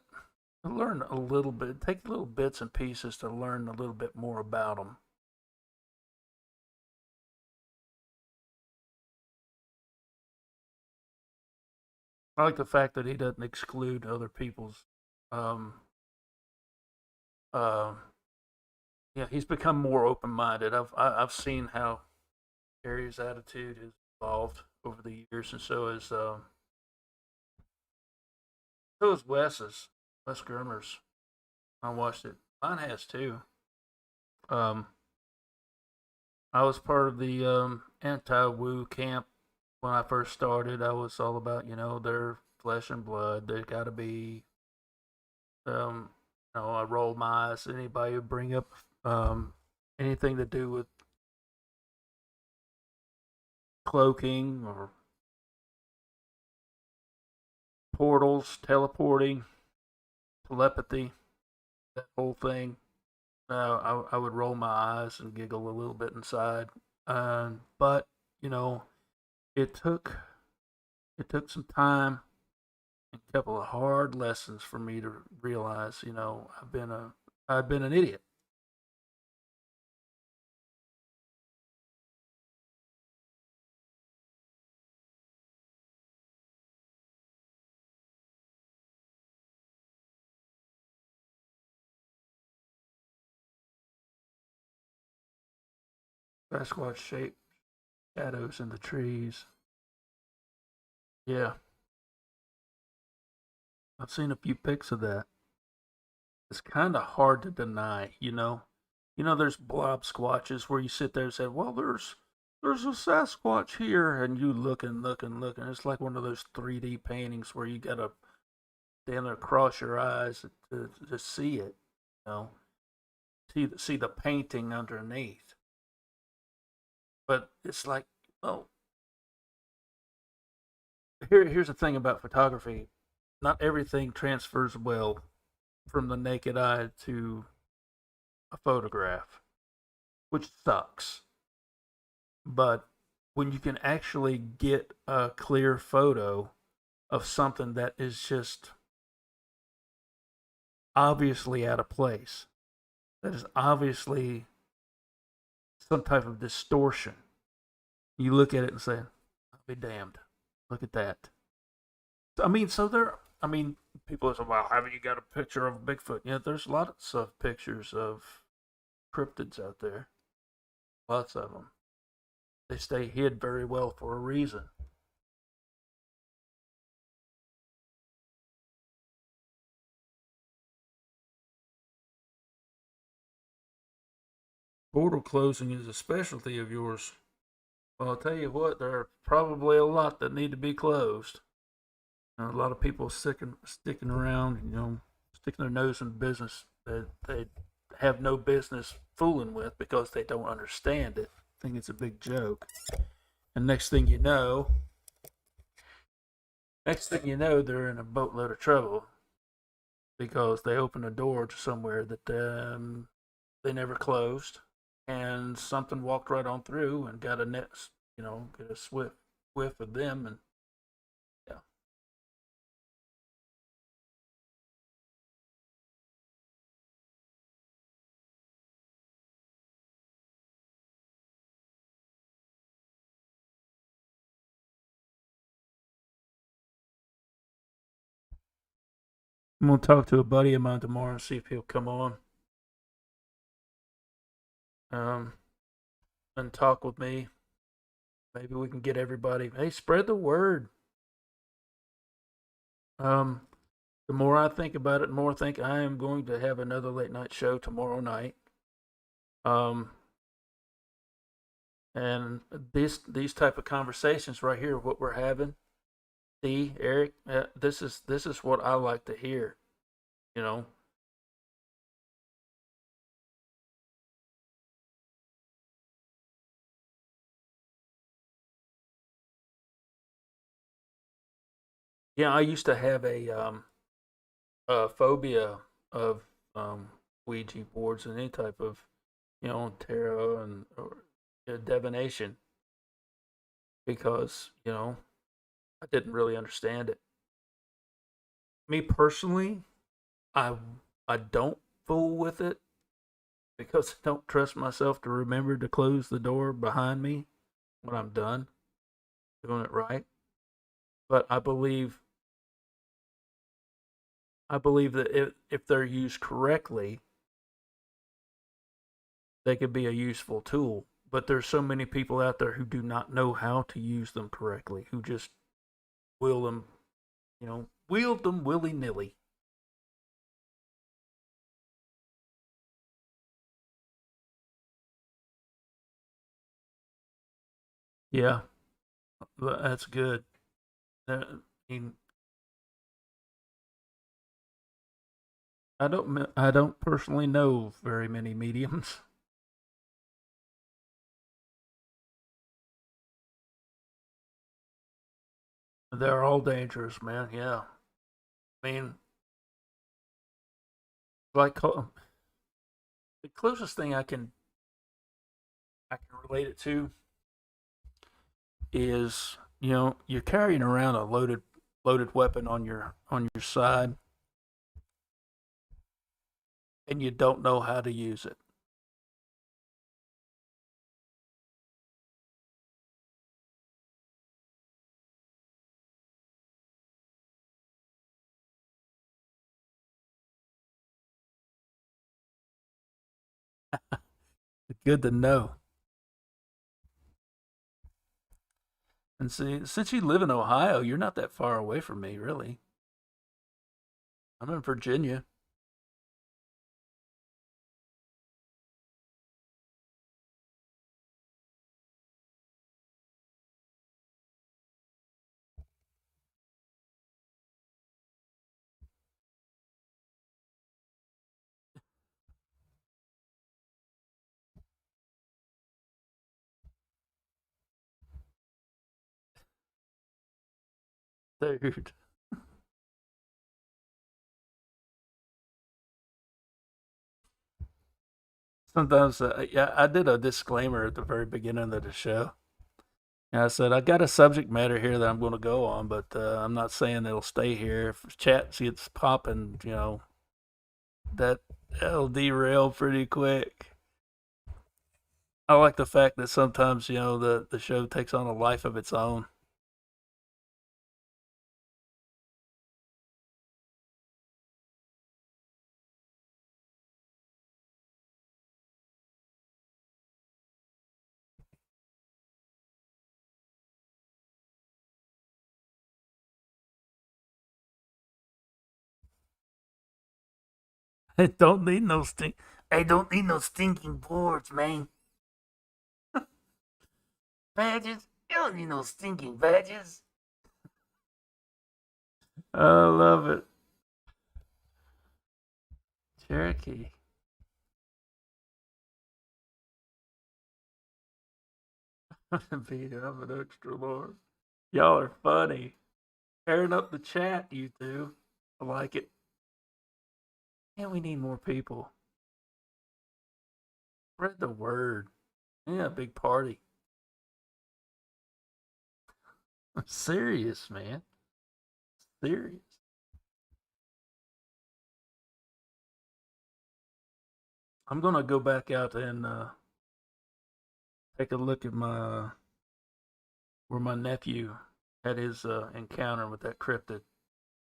I learn a little bit, take little bits and pieces to learn a little bit more about them. I like the fact that he doesn't exclude other people's. Um, uh, yeah, he's become more open minded. I've seen how Harry's attitude has evolved over the years, and so is Wes's. Wes Germer's. I watched it. Mine has too. Um, I was part of the anti-woo camp when I first started. I was all about their flesh and blood. They got to be. Um, I roll my eyes. Anybody who bring up anything to do with cloaking or portals, teleporting, telepathy, that whole thing. I would roll my eyes and giggle a little bit inside. But you know, it took it took some time and a couple of hard lessons for me to realize, I've been an idiot. Sasquatch shaped shadows in the trees. Yeah, I've seen a few pics of that. It's kind of hard to deny. There's blob squatches where you sit there and say, well, there's a Sasquatch here, and you look and look and look, and it's like one of those 3D paintings where you gotta stand there, cross your eyes to see it. You know, see the painting underneath. But it's like, oh, here's the thing about photography. Not everything transfers well from the naked eye to a photograph, which sucks. But when you can actually get a clear photo of something that is just obviously out of place, that is obviously some type of distortion, you look at it and say, I'll be damned. Look at that. I mean, so there, I mean, people say, well, haven't you got a picture of Bigfoot? Yeah, there's lots of pictures of cryptids out there. Lots of them. They stay hid very well for a reason. Portal closing is a specialty of yours. Well, I'll tell you what, there are probably a lot that need to be closed. A lot of people sticking around, sticking their nose in business that they have no business fooling with because they don't understand it. I think it's a big joke. And next thing you know, they're in a boatload of trouble because they opened a door to somewhere that they never closed, and something walked right on through and got a net, get a swift whiff of them, and yeah. I'm gonna talk to a buddy of mine tomorrow and see if he'll come on, um, and talk with me. Maybe we can get everybody. Hey, spread the word. Um, the more I think about it, the more I think I am going to have another late night show tomorrow night. Um, and these type of conversations right here, what we're having, see, Eric, this is what I like to hear. You know, yeah, I used to have a phobia of Ouija boards and any type of tarot and or divination because I didn't really understand it. Me personally, I I don't fool with it because I don't trust myself to remember to close the door behind me when I'm done doing it right. But I believe that if they're used correctly, they could be a useful tool. But there's so many people out there who do not know how to use them correctly, who just will them, wield them willy nilly. Yeah, that's good. I mean, I don't personally know very many mediums. They're all dangerous, man. Yeah, I mean, like the closest thing I can relate it to is you're carrying around a loaded weapon on your side, and you don't know how to use it. Good to know. And see, since you live in Ohio, you're not that far away from me, really. I'm in Virginia. Dude. Sometimes, yeah, I did a disclaimer at the very beginning of the show. And I said, I got a subject matter here that I'm going to go on, but I'm not saying it'll stay here. If chat gets popping, that'll derail pretty quick. I like the fact that sometimes, the show takes on a life of its own. I don't need no stink. I don't need no stinking boards, man. Badges? You don't need no stinking badges. I love it. Cherokee. Beat up an extra large. Y'all are funny. Tearing up the chat, you two. I like it. And we need more people. Spread the word. Yeah, big party. I'm serious, man. Serious. I'm gonna go back out and take a look at my where my nephew had his encounter with that cryptid,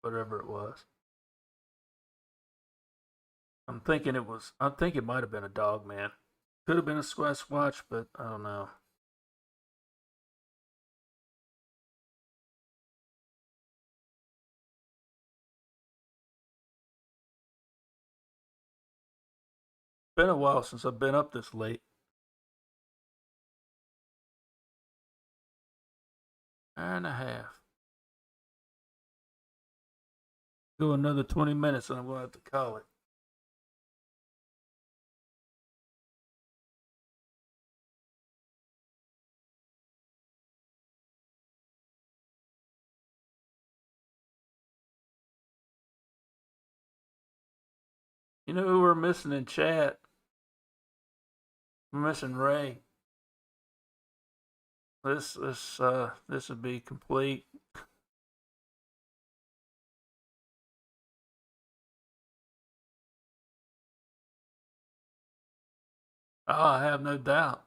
whatever it was. I'm thinking it was. I think it might have been a dog man. Could have been a Sasquatch, but I don't know. Been a while since I've been up this late. Hour and a half. Go another 20 minutes and I'm gonna have to call it. You know who we're missing in chat? We're missing Ray. This would be complete. Oh, I have no doubt.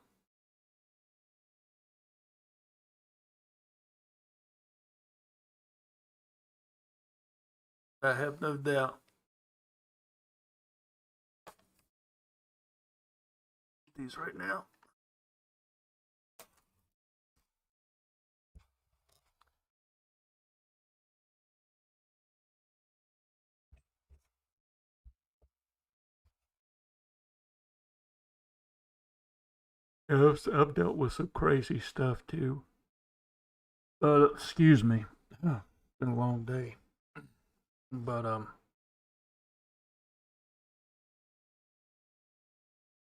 I have no doubt. These right now. Yeah, I've dealt with some crazy stuff too. Excuse me. Oh, been a long day. But I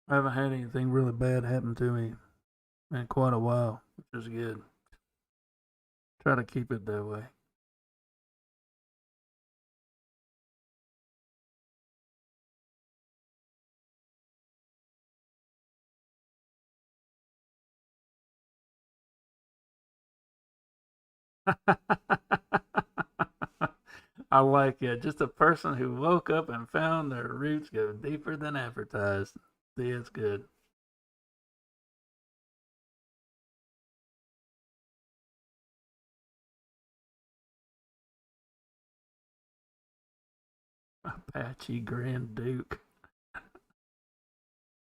haven't had anything really bad happen to me in quite a while, which is good. Try to keep it that way. I like it. Just a person who woke up and found their roots go deeper than advertised. See, it's good. Apache Grand Duke.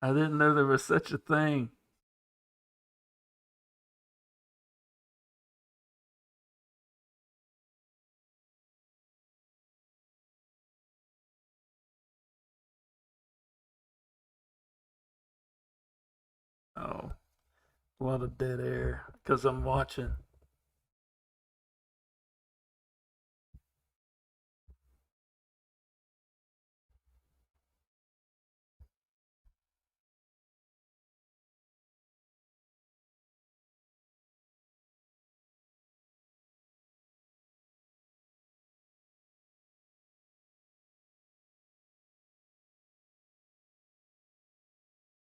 I didn't know there was such a thing. Oh, a lot of dead air because I'm watching.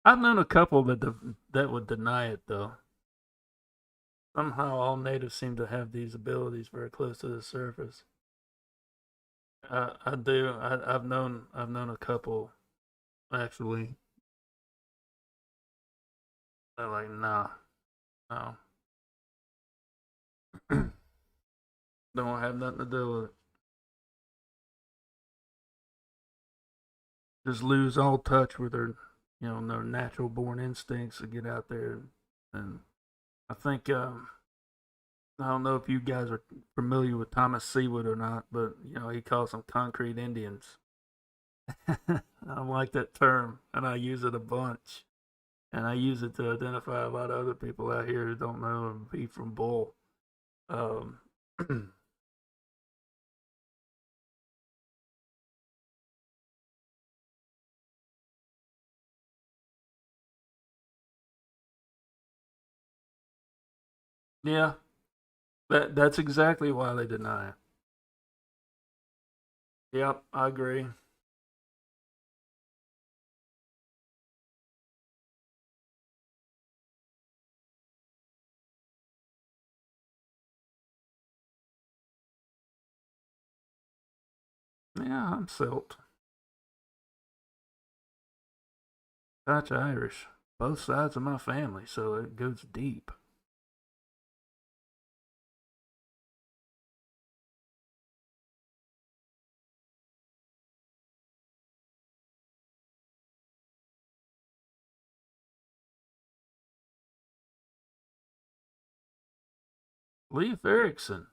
I've known a couple that would deny it though. Somehow, all natives seem to have these abilities very close to the surface. I do. I've known a couple actually. They're like, nah, no, don't have nothing to do with it. Just lose all touch with their natural born instincts to get out there. And I think I don't know if you guys are familiar with Thomas Seawood or not, but he calls them concrete Indians. I like that term, and I use it a bunch. And I use it to identify a lot of other people out here who don't know beef from bull. Um, yeah, that's exactly why they deny it. Yep, I agree. Yeah, I'm Silt. Dutch Irish. Both sides of my family, so it goes deep. Leif Erikson.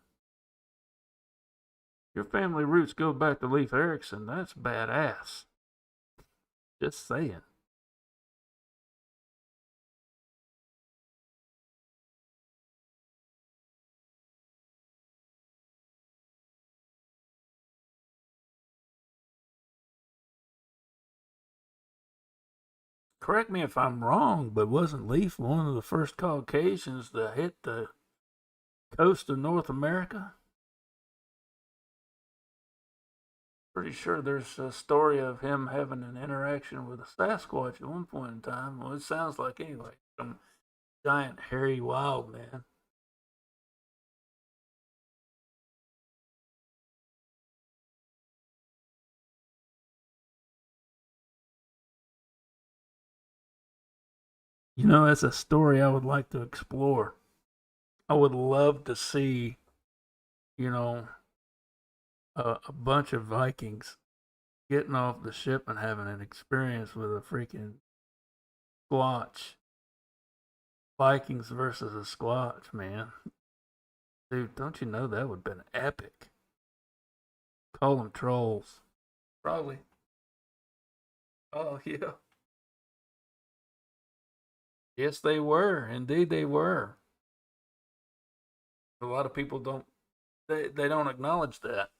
Your family roots go back to Leif Erikson. That's badass. Just saying. Correct me if I'm wrong, but wasn't Leif one of the first Caucasians to hit the coast of North America? Pretty sure there's a story of him having an interaction with a Sasquatch at one point in time. Well, it sounds like anyway, some giant hairy wild man. That's a story I would like to explore. I would love to see, you know, a bunch of Vikings getting off the ship and having an experience with a freaking Squatch. Vikings versus a Squatch, man. Dude, don't you know that would have been epic? Call them trolls. Probably. Oh, yeah. Yes, they were. Indeed, they were. A lot of people they don't acknowledge that.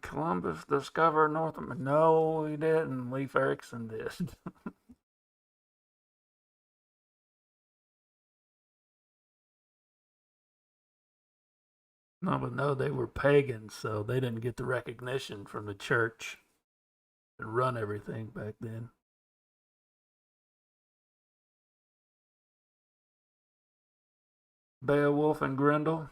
Columbus discovered North America. No, he didn't. Leif Erikson did. No, but no, they were pagans, so they didn't get the recognition from the church and run everything back then. Beowulf and Grendel.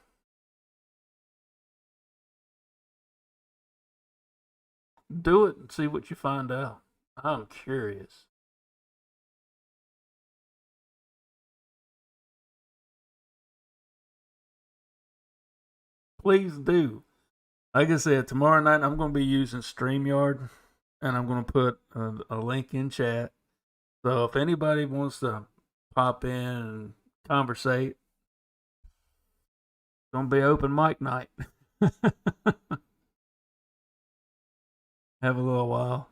Do it and see what you find out. I'm curious. Please do. Like I said, tomorrow night I'm going to be using StreamYard, and I'm going to put a link in chat. So if anybody wants to pop in and conversate, it's going to be open mic night. Have a little while.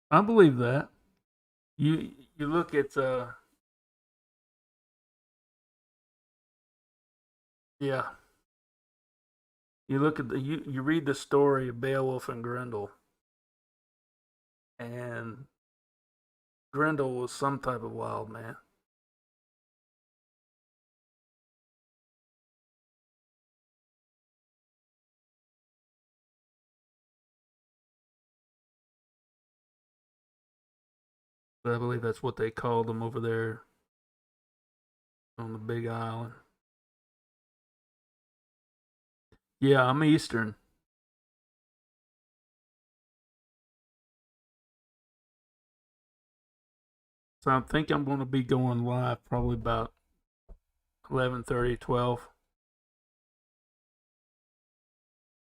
I believe that. You look at yeah, you look at you read the story of Beowulf and Grendel, and Grendel was some type of wild man. I believe that's what they called them over there on the Big Island. Yeah, I'm Eastern. So I think I'm going to be going live probably about 11:30, 12,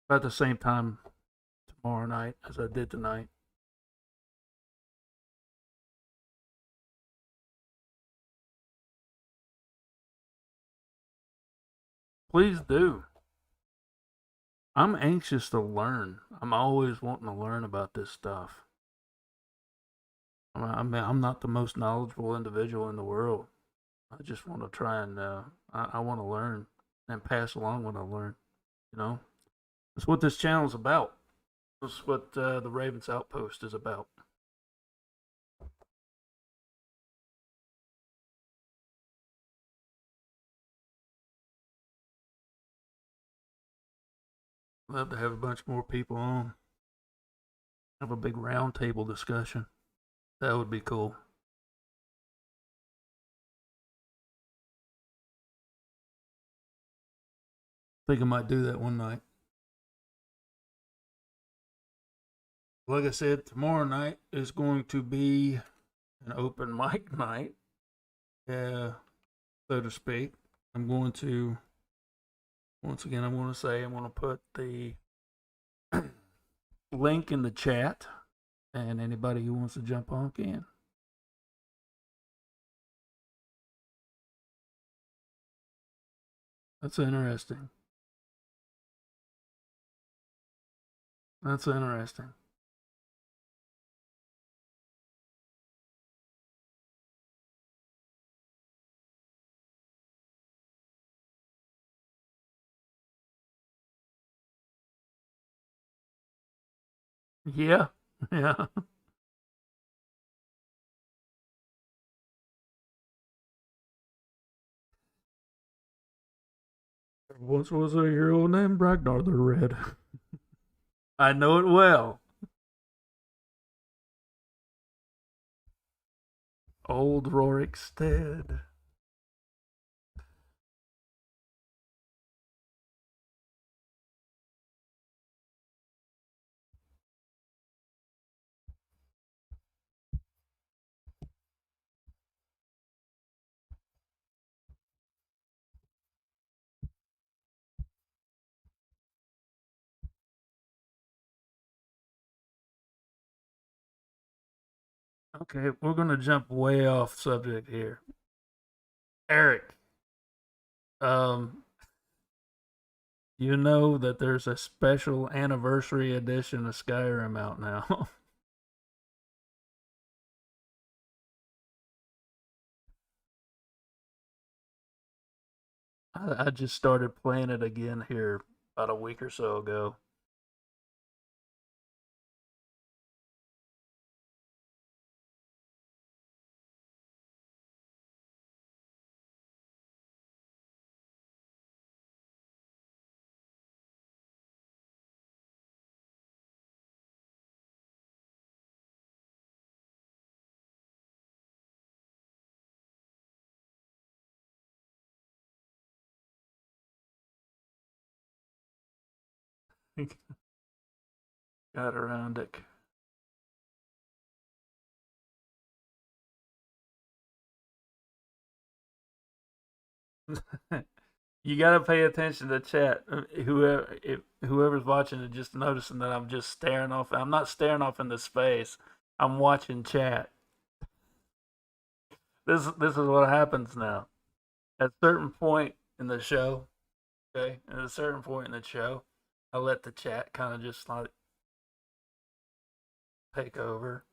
about the same time tomorrow night as I did tonight. Please do. I'm anxious to learn. I'm always wanting to learn about this stuff. I'm not the most knowledgeable individual in the world. I just want to try and I want to learn and pass along what I learn. You know, that's what this channel is about. That's what the Ravens Outpost is about. Love to have a bunch more people on. Have a big roundtable discussion. That would be cool. Think I might do that one night. Like I said, tomorrow night is going to be an open mic night, so to speak. I'm going to, once again, I'm going to say I'm going to put the link in the chat, and anybody who wants to jump on can. That's interesting. That's interesting. Yeah, yeah. There once was a hero named Ragnar the Red. I know it well. Old Rorikstead. Okay, we're gonna jump way off subject here. Eric, um, you know that there's a special anniversary edition of Skyrim out now. I just started playing it again here about a week or so ago. Got around it. You gotta pay attention to chat. Whoever's watching it, just noticing that I'm just staring off. I'm not staring off into space. I'm watching chat. This is what happens now. At a certain point in the show, okay, at a certain point in the show, I let the chat kind of just like take over.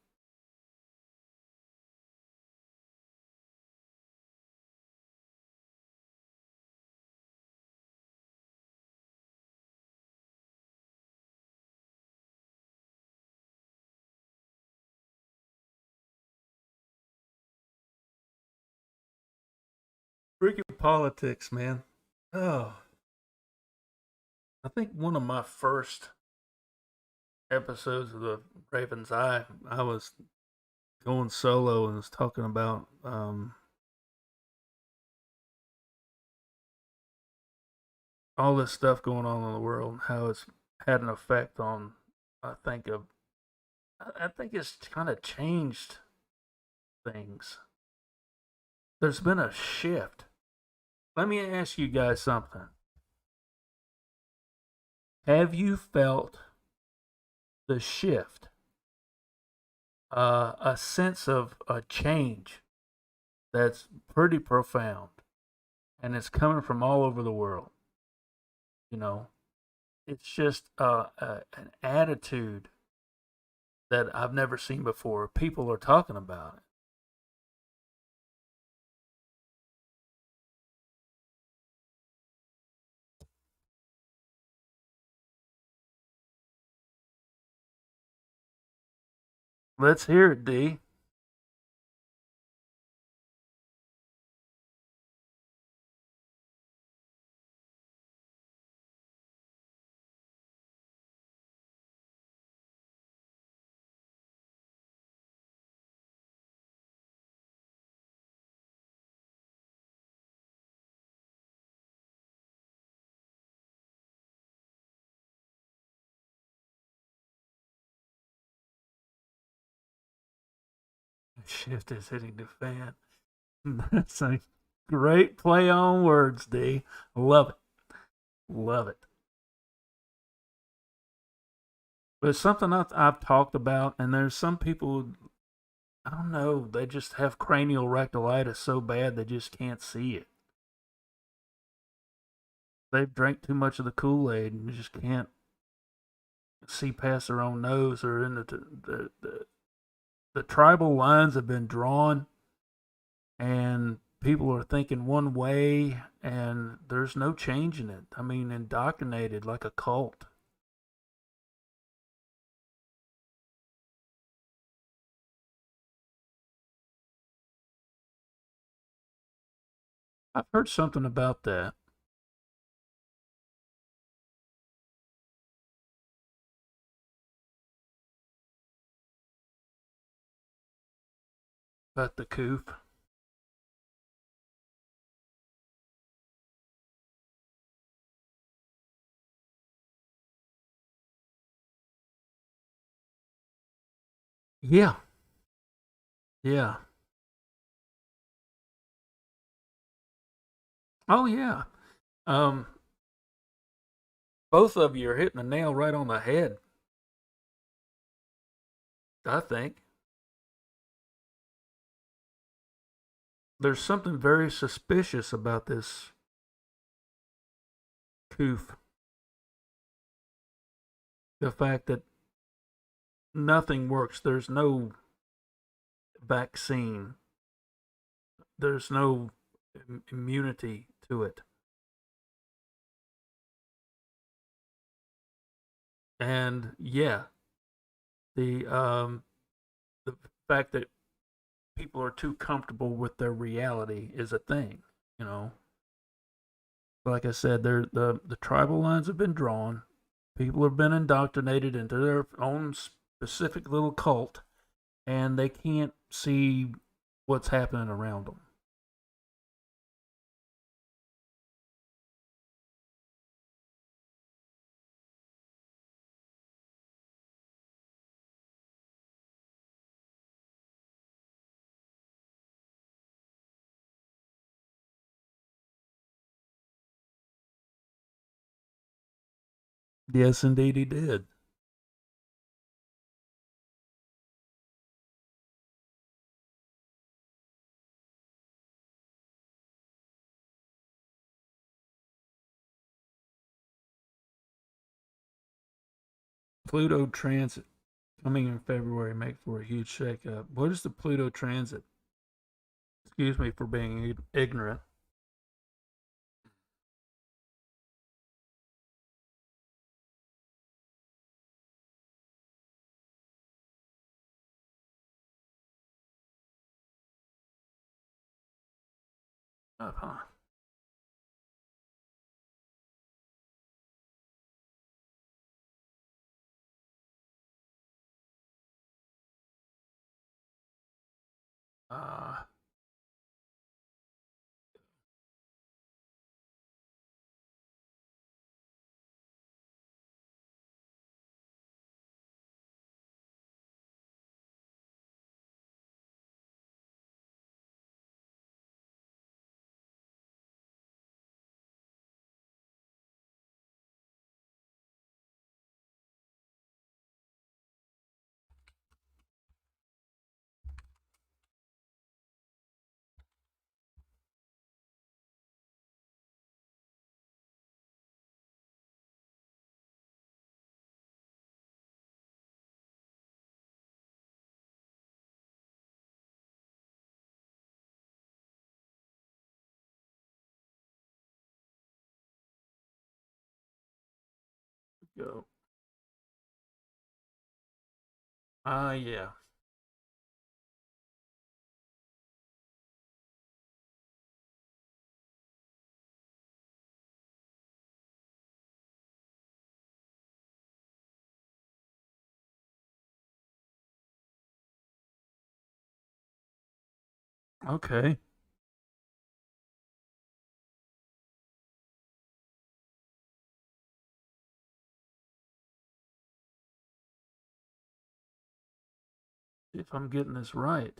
Freaking politics, man. Oh, I think one of my first episodes of the Raven's Eye, I was going solo and was talking about all this stuff going on in the world, how it's had an effect on. I think of. I think it's kind of changed things. There's been a shift. Let me ask you guys something. Have you felt the shift? A sense of a change that's pretty profound, and it's coming from all over the world. You know, it's just an attitude that I've never seen before. People are talking about it. Let's hear it, D. Shift is hitting the fan. That's a great play on words, D. Love it. Love it. But it's something I've talked about, and there's some people, I don't know, they just have cranial rectalitis so bad they just can't see it. They've drank too much of the Kool Aid and just can't see past their own nose, or in the tribal lines have been drawn, and people are thinking one way, and there's no changing it. I mean, indoctrinated like a cult. I've heard something about that, about the coof. Yeah, yeah. Oh, yeah. Um, both of you are hitting the nail right on the head, I think. There's something very suspicious about this coof. The fact that nothing works. There's no vaccine. There's no immunity to it. And yeah, the the fact that people are too comfortable with their reality is a thing. You know, like I said, the tribal lines have been drawn. People have been indoctrinated into their own specific little cult, and they can't see what's happening around them. Yes, indeed, he did. Pluto transit coming in February make for a huge shakeup. What is the Pluto transit? Excuse me for being ignorant. Uh-huh. Uh, go. Yeah. Okay. See if I'm getting this right.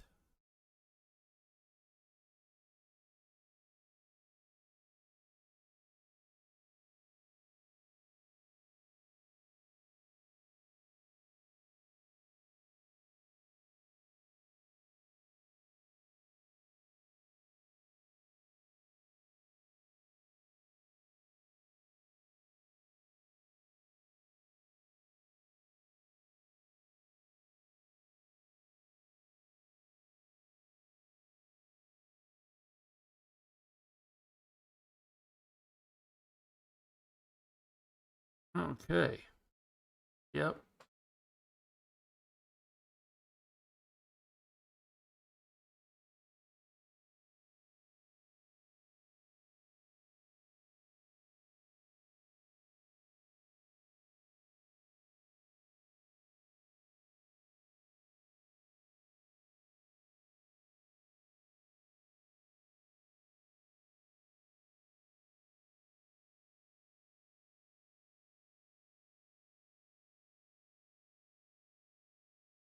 Okay. Yep.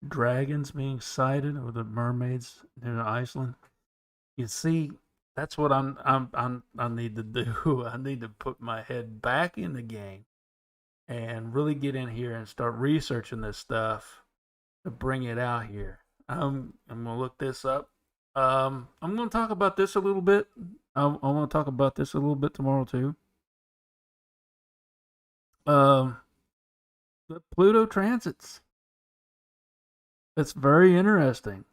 Dragons being sighted, or the mermaids in Iceland. You see, that's what I need to do. I need to put my head back in the game and really get in here and start researching this stuff to bring it out here. I'm gonna look this up. I'm gonna talk about this a little bit. I want to talk about this a little bit tomorrow too. Um, the Pluto transits. It's very interesting.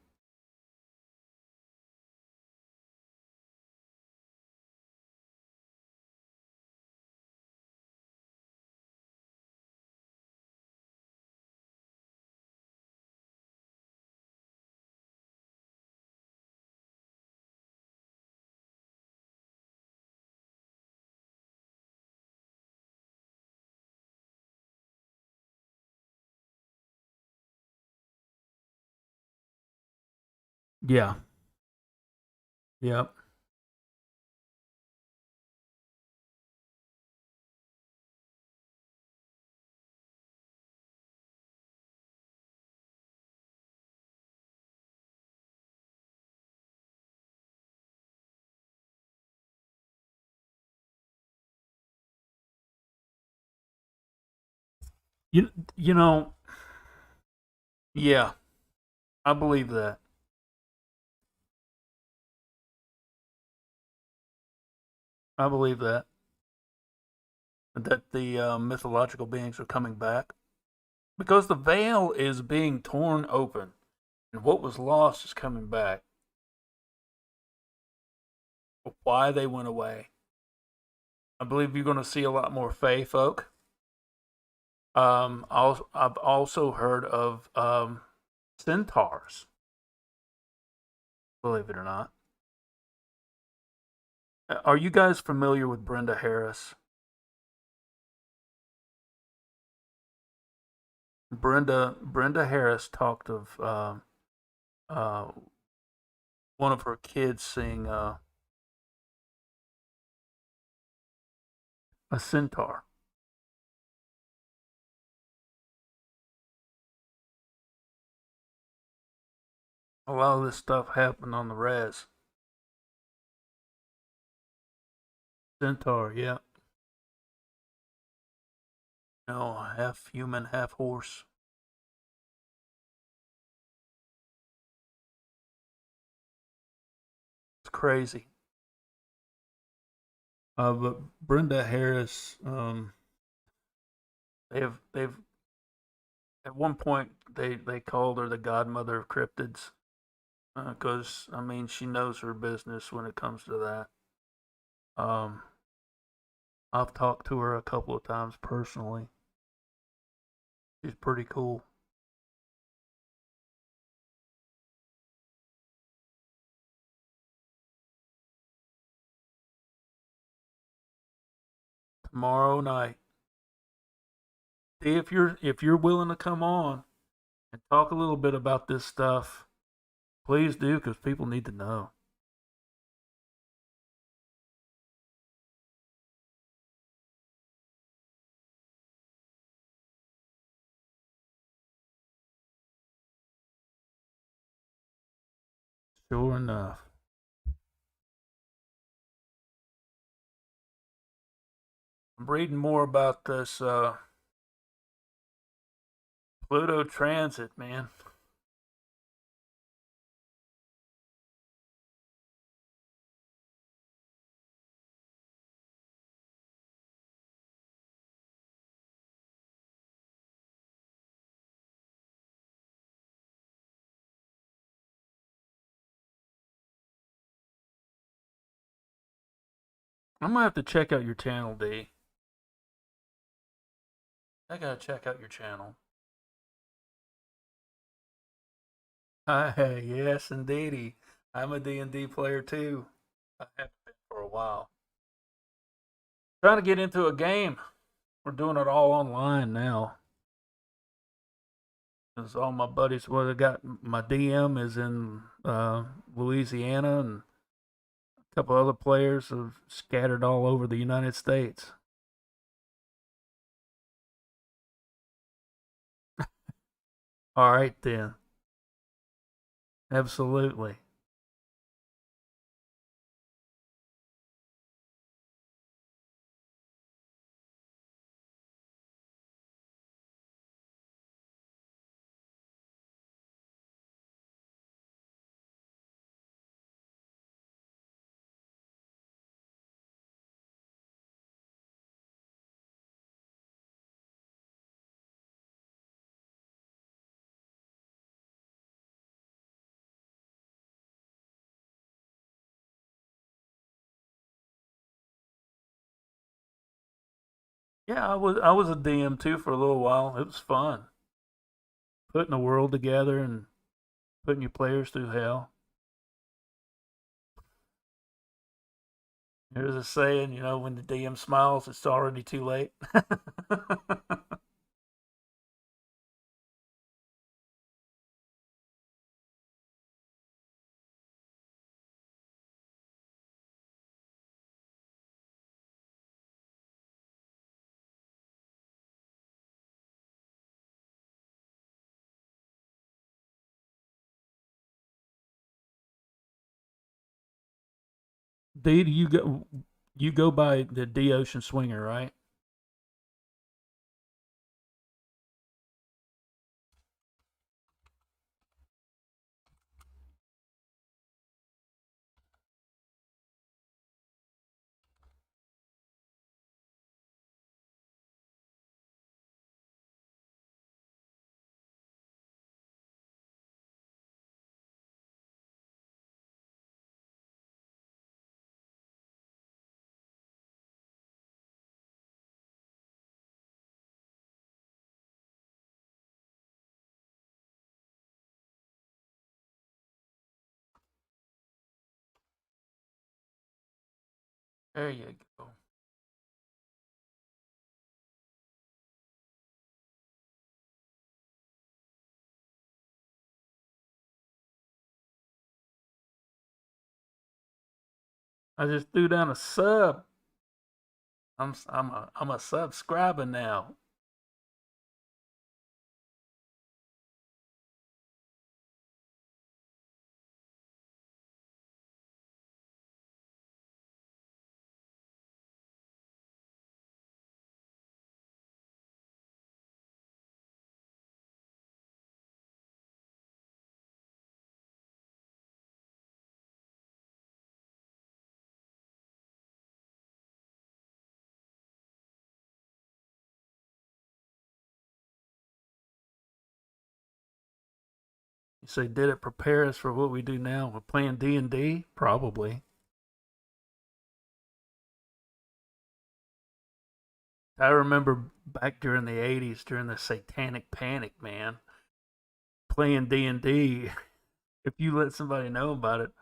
Yeah. Yep. You know. Yeah, I believe that. I believe that the mythological beings are coming back because the veil is being torn open, and what was lost is coming back. Why they went away? I believe you're going to see a lot more Fey folk. I've also heard of centaurs. Believe it or not. Are you guys familiar with Brenda Harris? Brenda Harris talked of uh, one of her kids seeing a centaur. A lot of this stuff happened on the res. Centaur, yeah. No, half human, half horse. It's crazy. But Brenda Harris, they've at one point they called her the godmother of cryptids because I mean she knows her business when it comes to that. Um, I've talked to her a couple of times personally. She's pretty cool. Tomorrow night, if you're willing to come on and talk a little bit about this stuff, please do because people need to know. Sure enough. I'm reading more about this Pluto transit, man. I'm gonna have to check out your channel, D. I gotta check out your channel. Hi, yes, indeedy. I'm a D&D player too. I have been for a while. Trying to get into a game. We're doing it all online now. Because all my buddies, well, I got my DM is in Louisiana, and a couple other players are scattered all over the United States. All right, then. Absolutely. Yeah, I was a DM too for a little while. It was fun putting a world together and putting your players through hell. There's a saying, when the DM smiles, it's already too late. D, you go by the D Ocean Swinger, right? There you go. I just threw down a sub. I'm a subscriber now. You say, did it prepare us for what we do now? We're playing D&D? Probably. I remember back during the 80s, during the satanic panic, man, playing D&D. If you let somebody know about it,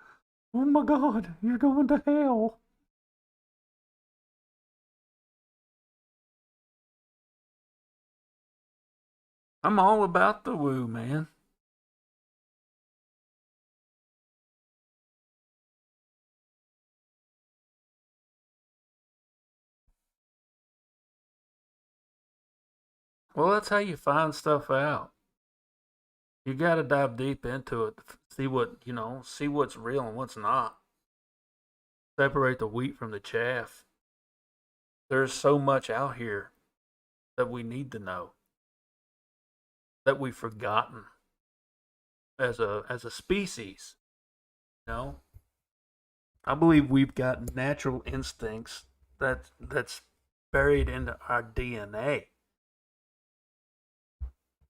oh my God, you're going to hell. I'm all about the woo, man. Well, that's how you find stuff out. You got to dive deep into it, see see what's real and what's not. Separate the wheat from the chaff. There's so much out here that we need to know, that we've forgotten as a species. You know, I believe we've got natural instincts that's buried into our DNA.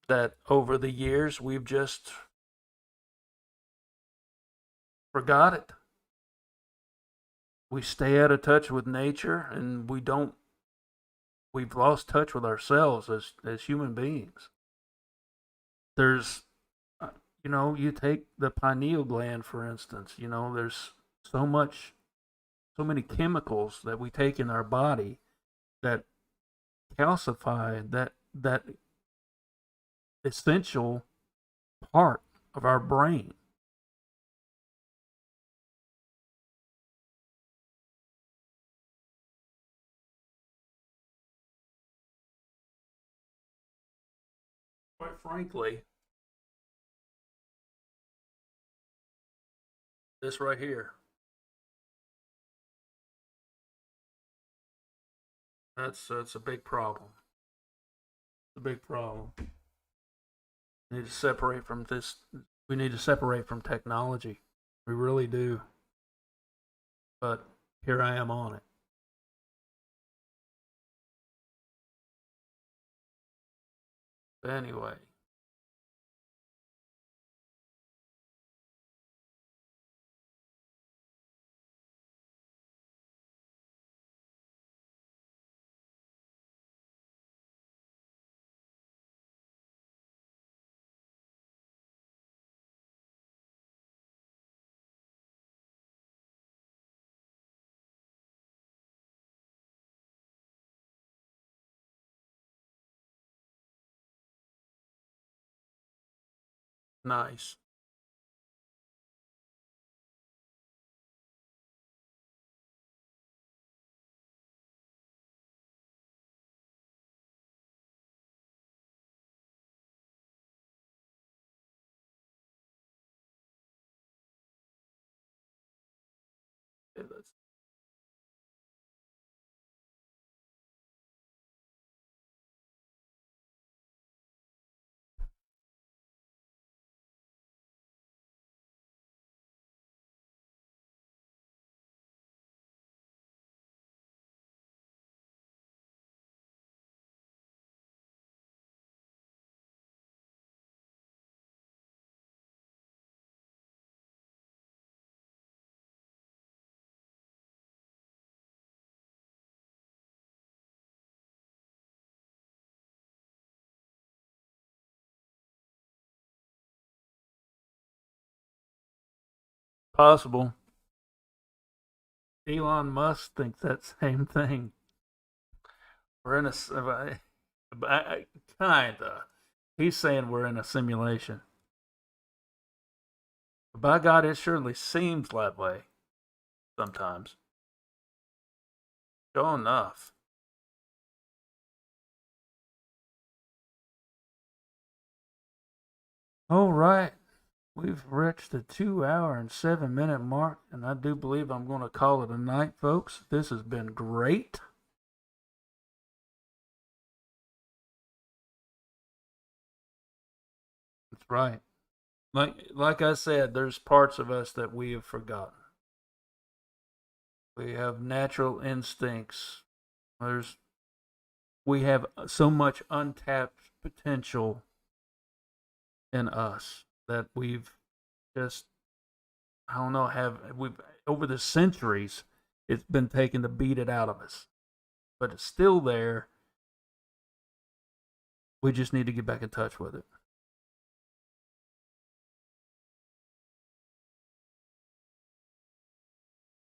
That over the years we've just forgot it. We stay out of touch with nature, and we don't. We've lost touch with ourselves as human beings. There's, you take the pineal gland for instance. There's so much, so many chemicals that we take in our body that calcify that essential part of our brain. Quite frankly, this right here, that's a big problem. It's a big problem. We need to separate from this. We need to separate from technology. We really do. But here I am on it. But anyway, nice. Okay, possible. Elon Musk thinks that same thing. We're in kinda. He's saying we're in a simulation. By God, it surely seems that way sometimes. Sure enough. All right. We've reached the 2 hour and 7 minute mark, and I do believe I'm going to call it a night, folks. This has been great. That's right. Like I said, there's parts of us that we have forgotten. We have natural instincts. There's we have so much untapped potential in us that we've just I don't know have we've over the centuries it's been taken to beat it out of us, but it's still there. We just need to get back in touch with it.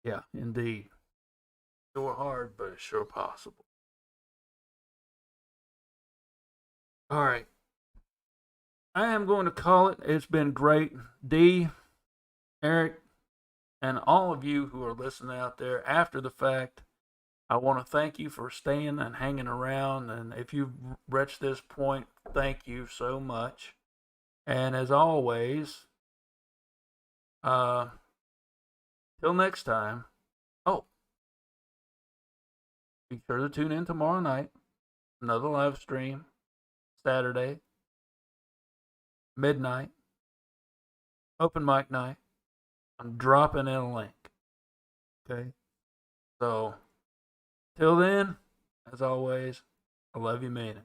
Yeah, indeed. Sure hard, but it's sure possible. All right. I am going to call it. It's been great. D, Eric, and all of you who are listening out there after the fact, I want to thank you for staying and hanging around. And if you've reached this point, thank you so much. And as always, uh, till next time. Oh, be sure to tune in tomorrow night. Another live stream, Saturday, midnight, open mic night. I'm dropping in a link. Okay. So, till then, as always, I love you, man.